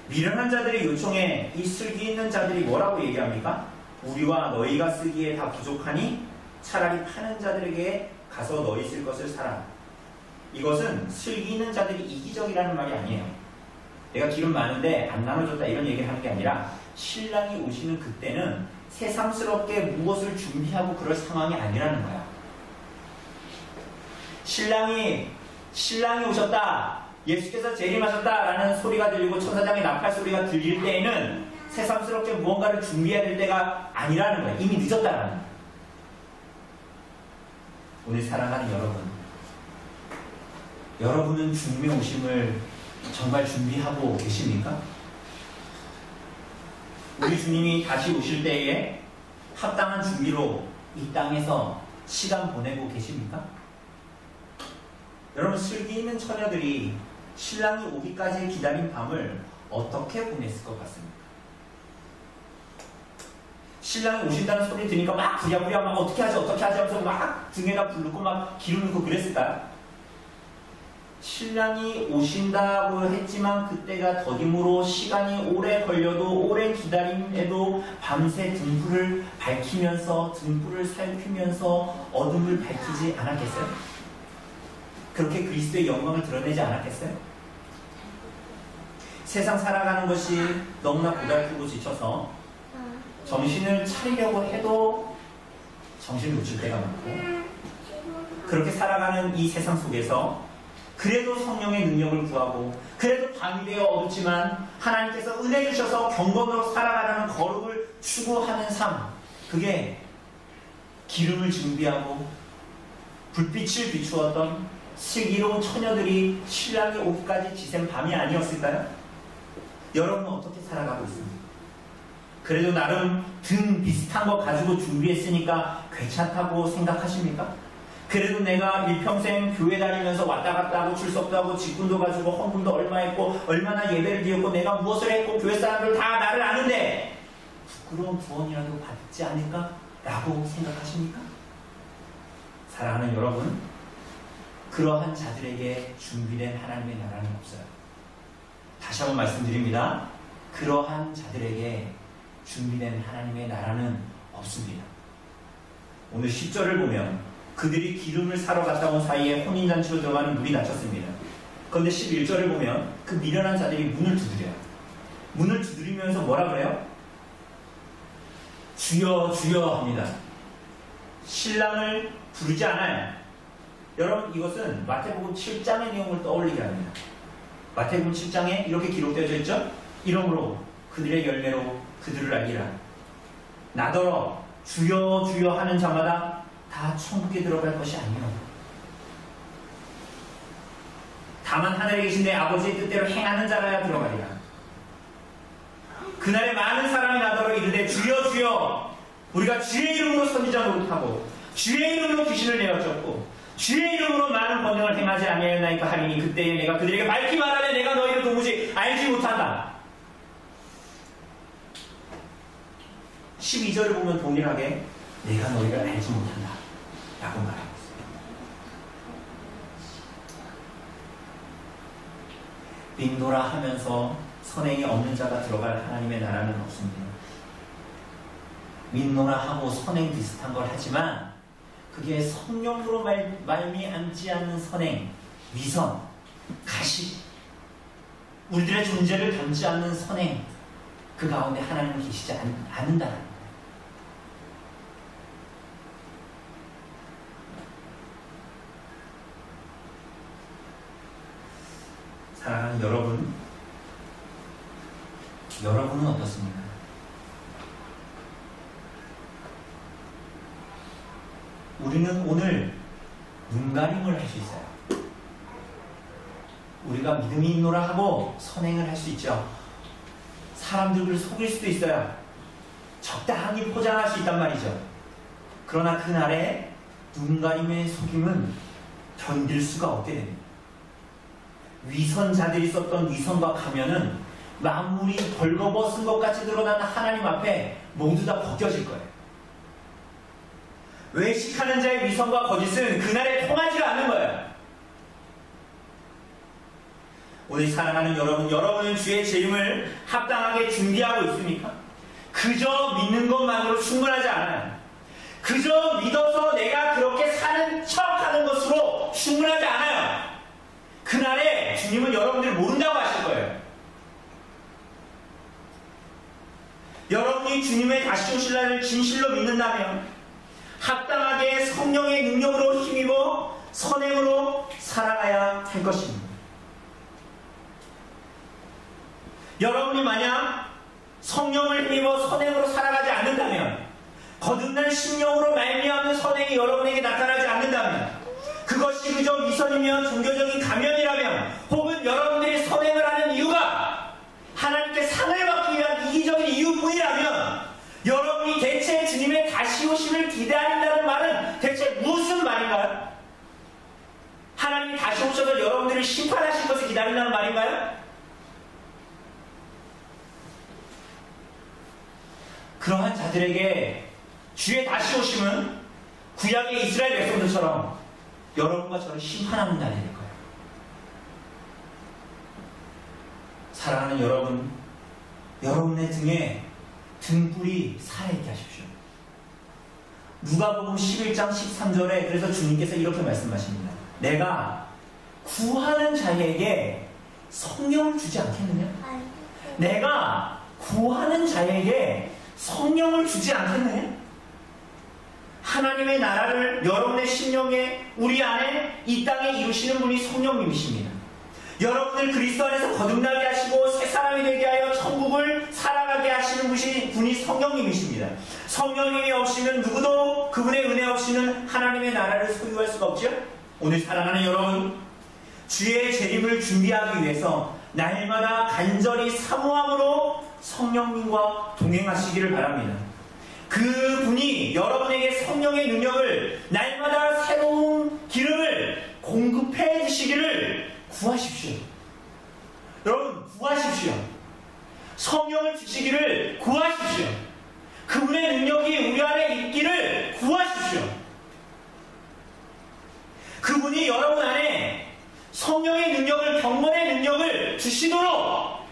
미련한 자들의 요청에 이 슬기 있는 자들이 뭐라고 얘기합니까? 우리와 너희가 쓰기에 다 부족하니 차라리 파는 자들에게 가서 너희 쓸 것을 사라. 이것은 슬기 있는 자들이 이기적이라는 말이 아니에요. 내가 기름 많은데 안 나눠줬다 이런 얘기를 하는 게 아니라 신랑이 오시는 그때는 새삼스럽게 무엇을 준비하고 그럴 상황이 아니라는 거야. 신랑이 오셨다, 예수께서 재림하셨다라는 소리가 들리고 천사장의 나팔 소리가 들릴 때에는 새삼스럽게 무언가를 준비해야 될 때가 아니라는 거야. 이미 늦었다라는 거야. 오늘 사랑하는 여러분은 주님의 오심을 정말 준비하고 계십니까? 우리 주님이 다시 오실 때에 합당한 준비로 이 땅에서 시간 보내고 계십니까? 여러분, 슬기 있는 처녀들이 신랑이 오기까지 기다린 밤을 어떻게 보냈을 것 같습니까? 신랑이 오신다는 소리 들으니까 막 부랴부랴 막 어떻게 하지 하면서 막 등에다 부르고 막 기름 넣고 그랬을까요? 신랑이 오신다고 했지만 그때가 더디므로 시간이 오래 걸려도 오랜 기다림에도 밤새 등불을 밝히면서 등불을 살피면서 어둠을 밝히지 않았겠어요? 그렇게 그리스도의 영광을 드러내지 않았겠어요? 세상 살아가는 것이 너무나 고달프고 지쳐서 정신을 차리려고 해도 정신을 놓칠 때가 많고, 그렇게 살아가는 이 세상 속에서 그래도 성령의 능력을 구하고, 그래도 밤이 되어 어둡지만 하나님께서 은혜 주셔서 경건으로 살아가려는 거룩을 추구하는 삶, 그게 기름을 준비하고 불빛을 비추었던 슬기로운 처녀들이 신랑이 오기까지 지샌 밤이 아니었을까요? 여러분은 어떻게 살아가고 있습니까? 그래도 나름 등 비슷한 거 가지고 준비했으니까 괜찮다고 생각하십니까? 그래도 내가 일평생 교회 다니면서 왔다 갔다 하고 출석도 하고 직분도 가지고 헌금도 얼마 했고 얼마나 예배를 드렸고 내가 무엇을 했고 교회 사람들 다 나를 아는데 부끄러운 구원이라도 받지 않을까? 라고 생각하십니까? 사랑하는 여러분, 그러한 자들에게 준비된 하나님의 나라는 없어요. 다시 한번 말씀드립니다. 그러한 자들에게 준비된 하나님의 나라는 없습니다. 오늘 10절을 보면 그들이 기름을 사러 갔다 온 사이에 혼인잔치로 들어가는 문이 닫혔습니다. 그런데 11절을 보면 그 미련한 자들이 문을 두드려요. 문을 두드리면서 뭐라 그래요? 주여 주여 합니다. 신랑을 부르지 않아요. 여러분, 이것은 마태복음 7장의 내용을 떠올리게 합니다. 마태복음 7장에 이렇게 기록되어져 있죠? 이러므로 그들의 열매로 그들을 알리라. 나더러 주여 주여 하는 자마다 다 천국에 들어갈 것이 아니요, 다만 하늘에 계신 내 아버지의 뜻대로 행하는 자라야 들어가리라. 그날에 많은 사람이 나더러 이르되 주여 주여, 우리가 주의 이름으로 선지자 노릇하고 주의 이름으로 귀신을 내어쫓고 주의 이름으로 많은 번영을 행하지 아니하였나이까 하리니 그때에 내가 그들에게 밝히 말하되 내가 너희를 도무지 알지 못한다. 12절을 보면 동일하게 내가 너희를 알지 못한다 라고 말하고 있습니다. 빙도라 하면서 선행이 없는 자가 들어갈 하나님의 나라는 없습니다. 믿노라 하고 선행 비슷한 걸 하지만 그게 성령으로 말미암지 않는 선행, 위선, 가식, 우리들의 존재를 담지 않는 선행, 그 가운데 하나님은 계시지 않는다는 거예요. 사랑하는 여러분은 어떻습니까? 우리는 오늘 눈가림을 할 수 있어요. 우리가 믿음이 있노라 하고 선행을 할 수 있죠. 사람들을 속일 수도 있어요. 적당히 포장할 수 있단 말이죠. 그러나 그날에 눈가림의 속임은 견딜 수가 없게 됩니다. 위선자들이 썼던 위선과 가면은 만물이 벌거벗은 것 같이 드러나는 하나님 앞에 모두 다 벗겨질 거예요. 외식하는 자의 위선과 거짓은 그날에 통하지가 않는 거예요. 오늘 사랑하는 여러분은 주의 재림을 합당하게 준비하고 있습니까? 그저 믿는 것만으로 충분하지 않아요. 그저 믿어서 내가 그렇게 사는 척하는 것으로 충분하지 않아요. 그날에 주님은 여러분들을 모른다고 하실 거예요. 여러분이 주님의 다시 오실 날을 진실로 믿는다면 합당하게 성령의 능력으로 힘입어 선행으로 살아가야 할 것입니다. 여러분이 만약 성령을 힘입어 선행으로 살아가지 않는다면, 거듭난 심령으로 말미암는 선행이 여러분에게 나타나지 않는다면, 그것이 그저 위선이면 종교적인 가면이라면, 혹은 여러분들이 선행을 하는 이유가 하나님께 상을 받기 위한 이기적인 이유뿐이라면, 여러분이 대체 주님의 다시 오심을 기다린다는 말은 대체 무슨 말인가요? 하나님이 다시 오셔서 여러분들을 심판하실 것을 기다린다는 말인가요? 그러한 자들에게 주의 다시 오심은 구약의 이스라엘 백성들처럼 여러분과 저를 심판하는 날이 될 거예요. 사랑하는 여러분, 여러분의 등에 등불이 살아있게 하십시오. 누가복음 11장 13절에 그래서 주님께서 이렇게 말씀하십니다. 내가 구하는 자에게 성령을 주지 않겠느냐? 내가 구하는 자에게 성령을 주지 않겠느냐? 하나님의 나라를 여러분의 심령에, 우리 안에, 이 땅에 이루시는 분이 성령님이십니다. 여러분을 그리스도 안에서 거듭나게 하시고 새 사람이 되게 하여 천국을 살아가게 하시는 분이 성령님이십니다. 성령님이 없이는 누구도 그분의 은혜 없이는 하나님의 나라를 소유할 수가 없죠. 오늘 사랑하는 여러분, 주의 재림을 준비하기 위해서 날마다 간절히 사모함으로 성령님과 동행하시기를 바랍니다. 그분이 여러분에게 성령의 능력을, 날마다 새로운 기름을 공급해 주시기를 구하십시오. 여러분, 구하십시오. 성령을 주시기를 구하십시오. 그분의 능력이 우리 안에 있기를 구하십시오. 그분이 여러분 안에 성령의 능력을, 경건의 능력을 주시도록,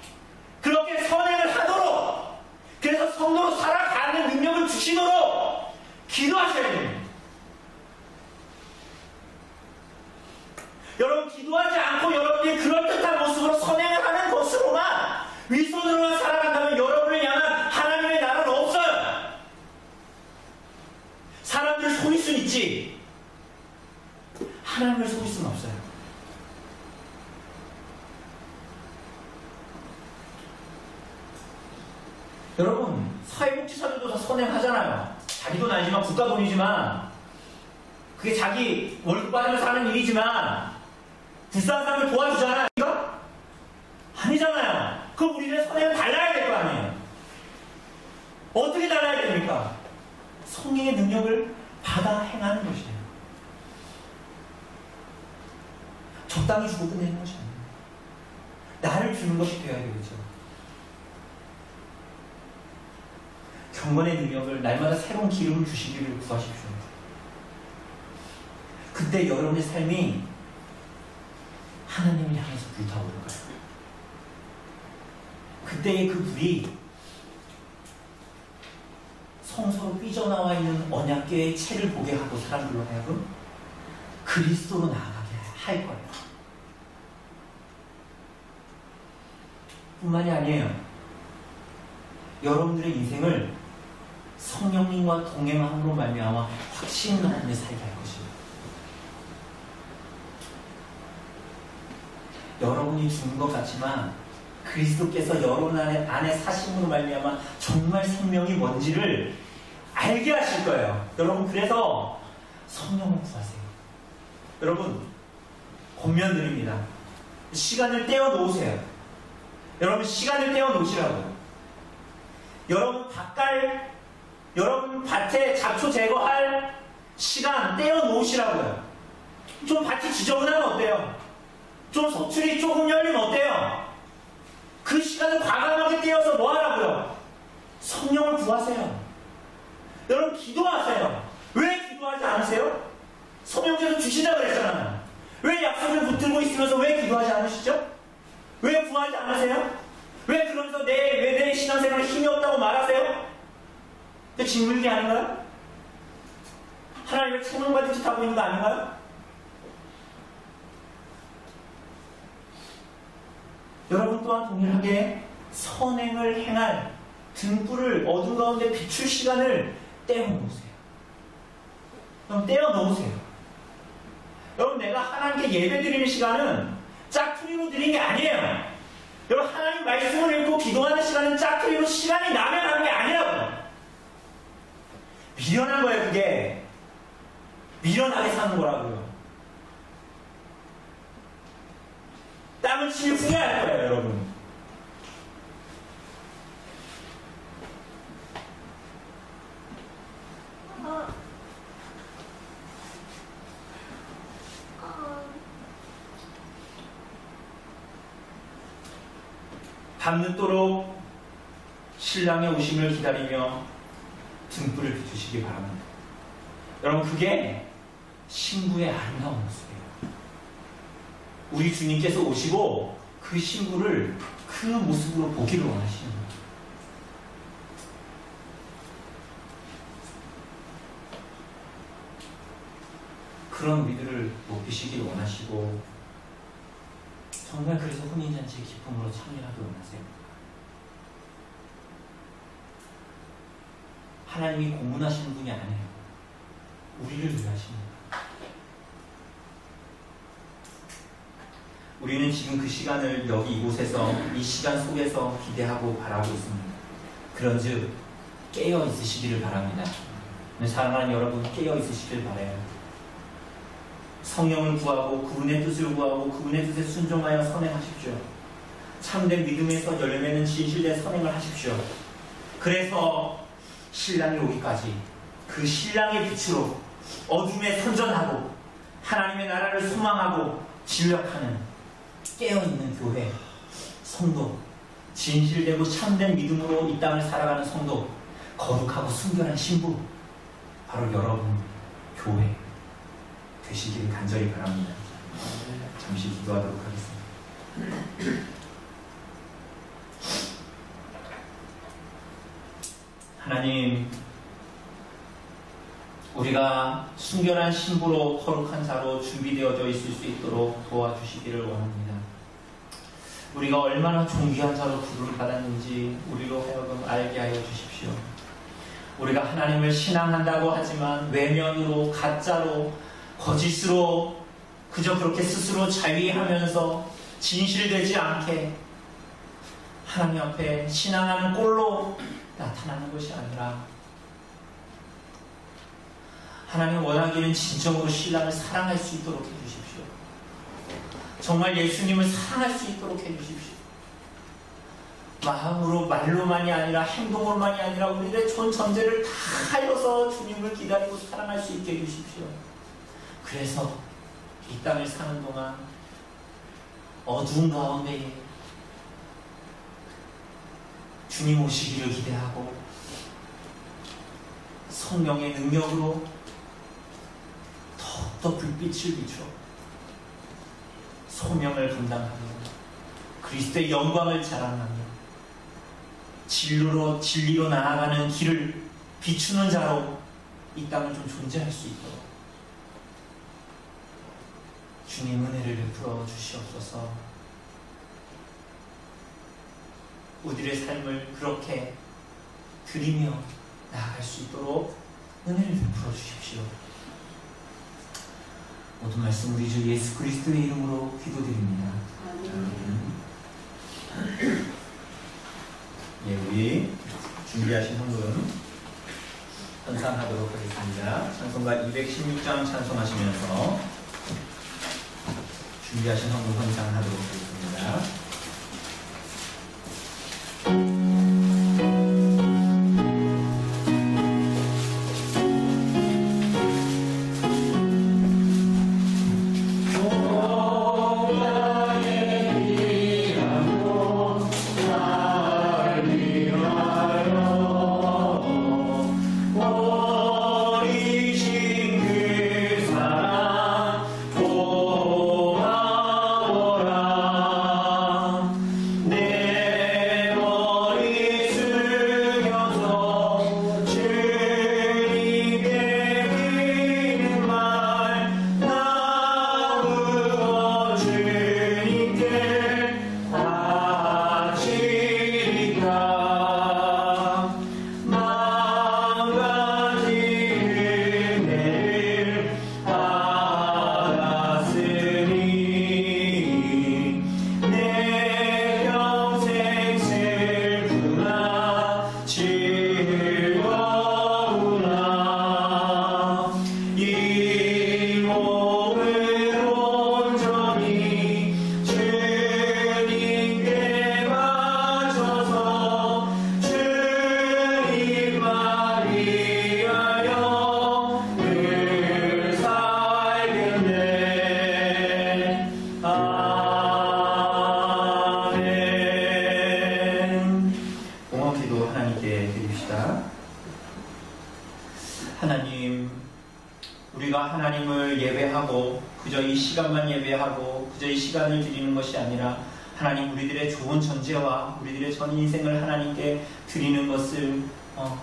그렇게 선행을 하도록, 그래서 성도로 살아가는 능력을 주시도록 기도하셔야 됩니다. 여러분, 기도하지 않고 여러분이 그럴듯한 모습으로 선행을 하는 것으로만, 위선으로만 살아간다면 여러분을 향한 하나님의 나라는 없어요. 사람들을 속일 수는 있지, 하나님을 속일 수는 없어요. 여러분, 사회복지사들도 다 선행하잖아요. 자기 돈 아니지만, 국가 돈이지만, 그게 자기 월급 받으면서 하는 일이지만, 불쌍한 사람을 도와주잖아요. 아니잖아요. 그럼 우리는 선행을 달라야 될 거 아니에요. 어떻게 달라야 됩니까? 성령의 능력을 받아 행하는 것이에요. 적당히 주고 끝내는 것이 아니에요. 나를 주는 것이 되어야 되겠죠. 경건의 능력을, 날마다 새로운 기름을 주시기를 구하십시오. 그때 여러분의 삶이 하나님을 향해서 불타오를 거예요. 그때의 그 불이 성서로 삐져나와 있는 언약궤의 채를 보게 하고 사람들로 하여금 그리스도로 나아가게 할 거예요. 뿐만이 아니에요. 여러분들의 인생을 성령님과 동행함으로 말미암아 확신 가운데 살게 할 것입니다. 여러분이 죽는 것 같지만 그리스도께서 여러분 안에 사심으로 말미암아 정말 생명이 뭔지를 알게 하실 거예요. 여러분, 그래서 성령을 구하세요. 여러분, 권면드립니다. 시간을 떼어 놓으세요. 여러분, 시간을 떼어 놓으시라고요. 여러분 밭에 잡초 제거할 시간 떼어 놓으시라고요. 좀 밭이 지저분하면 어때요? 좀 소출이 조금 열리면 어때요? 그 시간을 과감하게 떼어서 뭐 하라고요? 성령을 구하세요. 여러분, 기도하세요. 왜 기도하지 않으세요? 성령께서 주시자고 그랬잖아요. 왜 약속을 붙들고 있으면서 왜 기도하지 않으시죠? 왜 구하지 않으세요? 왜 그러면서 왜 내 신앙생활에 힘이 없다고 말하세요? 그 짓물기 아닌가요? 하나님을 찬양받은 짓 하고 있는 거 아닌가요? 여러분 또한 동일하게 선행을 행할 등불을 어둠 가운데 비출 시간을 떼어놓으세요. 그럼 떼어놓으세요. 여러분, 내가 하나님께 예배 드리는 시간은 짝퉁이로 드린 게 아니에요. 여러분, 하나님 말씀을 읽고 기도하는 시간은 짝퉁이로 시간이 나면 하는 게 아니라고요. 미련한 거예요. 그게 미련하게 사는 거라고요. 땀을 치면 후회할 거예요, 여러분. 밤늦도록 신랑의 오심을 기다리며 등불을 비추시기 바랍니다. 여러분, 그게 신부의 아름다운 모습이에요. 우리 주님께서 오시고 그 신부를 그 그 모습으로 보기를 원하시는 거예요. 그런 우리들을 높이시길 원하시고, 정말 그래서 혼인잔치의 기쁨으로 참여하길 원하세요. 하나님이 공문하시는 분이 아니에요. 우리를 위해 하십니다. 우리는 지금 그 시간을 여기 이곳에서, 이 시간 속에서 기대하고 바라고 있습니다. 그런즉 깨어 있으시기를 바랍니다. 사랑하는 여러분, 깨어 있으시길 바라요. 성령을 구하고 그분의 뜻을 구하고 그분의 뜻에 순종하여 선행하십시오. 참된 믿음에서 열매는 진실된 선행을 하십시오. 그래서 신랑이 오기까지 그 신랑의 빛으로 어둠에 선전하고 하나님의 나라를 소망하고 진력하는 깨어있는 교회, 성도, 진실되고 참된 믿음으로 이 땅을 살아가는 성도, 거룩하고 순결한 신부, 바로 여러분 교회 되시기를 간절히 바랍니다. 잠시 기도하도록 하겠습니다. 하나님, 우리가 순결한 신부로 거룩한 자로 준비되어져 있을 수 있도록 도와주시기를 원합니다. 우리가 얼마나 존귀한 자로 부름을 받았는지 우리로 하여금 알게 하여 주십시오. 우리가 하나님을 신앙한다고 하지만 외면으로, 가짜로, 거짓으로 그저 그렇게 스스로 자위하면서 진실되지 않게 하나님 앞에 신앙하는 꼴로 나타나는 것이 아니라 하나님 원하기는 진정으로 신랑을 사랑할 수 있도록 해주십시오. 정말 예수님을 사랑할 수 있도록 해주십시오. 마음으로, 말로만이 아니라 행동으로만이 아니라 우리의 전 전제를 다 하여서 주님을 기다리고 사랑할 수 있게 해주십시오. 그래서 이 땅을 사는 동안 어두운 가운데에 주님 오시기를 기대하고 성령의 능력으로 더욱더 불빛을 비춰 소명을 감당하며 그리스도의 영광을 자랑하며 진리로 나아가는 길을 비추는 자로 이 땅을 좀 존재할 수 있도록 주님 은혜를 베풀어 주시옵소서. 우리의 삶을 그렇게 드리며 나아갈 수 있도록 은혜를 베풀어 주십시오. 모든 말씀 우리 주 예수 그리스도의 이름으로 기도드립니다. 예, 우리 준비하신 헌금 헌상하도록 하겠습니다. 찬송가 216장 찬송하시면서 준비하신 헌금 헌상하도록 하겠습니다. 하나님, 우리가 하나님을 예배하고 그저 이 시간만 예배하고 그저 이 시간을 드리는 것이 아니라 하나님, 우리들의 좋은 전제와 우리들의 전 인생을 하나님께 드리는 것을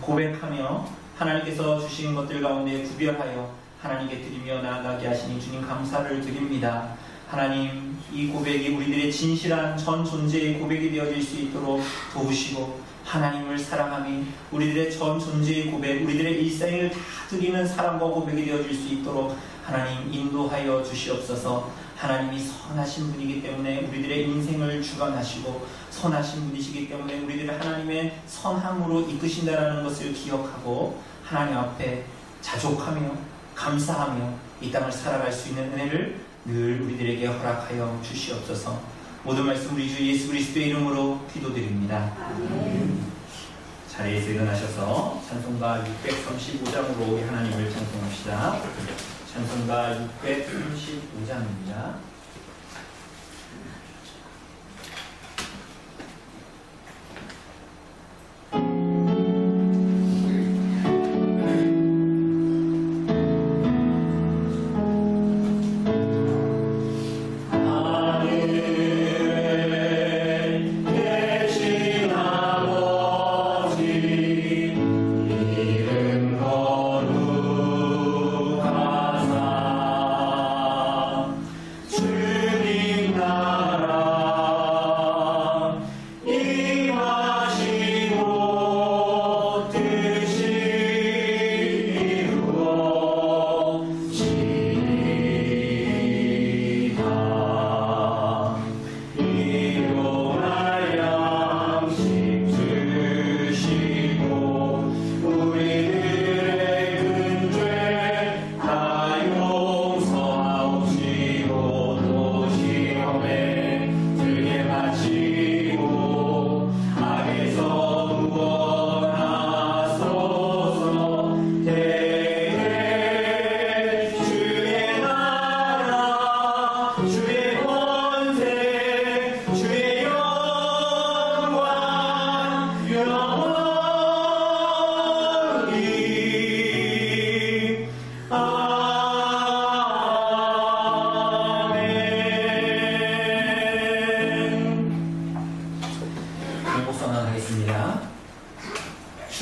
고백하며 하나님께서 주신 것들 가운데 구별하여 하나님께 드리며 나아가게 하시니 주님 감사를 드립니다. 하나님, 이 고백이 우리들의 진실한 전 존재의 고백이 되어질 수 있도록 도우시고, 하나님을 사랑함이 우리들의 전 존재의 고백, 우리들의 일생을 다 드리는 사랑과 고백이 되어질 수 있도록 하나님 인도하여 주시옵소서. 하나님이 선하신 분이기 때문에 우리들의 인생을 주관하시고, 선하신 분이시기 때문에 우리들을 하나님의 선함으로 이끄신다라는 것을 기억하고 하나님 앞에 자족하며 감사하며 이 땅을 살아갈 수 있는 은혜를 늘 우리들에게 허락하여 주시옵소서. 모든 말씀 우리 주 예수 그리스도의 이름으로 기도드립니다. 아멘. 자리에서 일어나셔서 찬송가 635장으로 우리 하나님을 찬송합시다. 찬송가 635장입니다.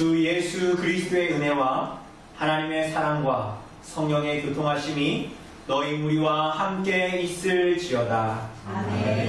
주 예수 그리스도의 은혜와 하나님의 사랑과 성령의 교통하심이 너희 무리와 함께 있을지어다. 아멘.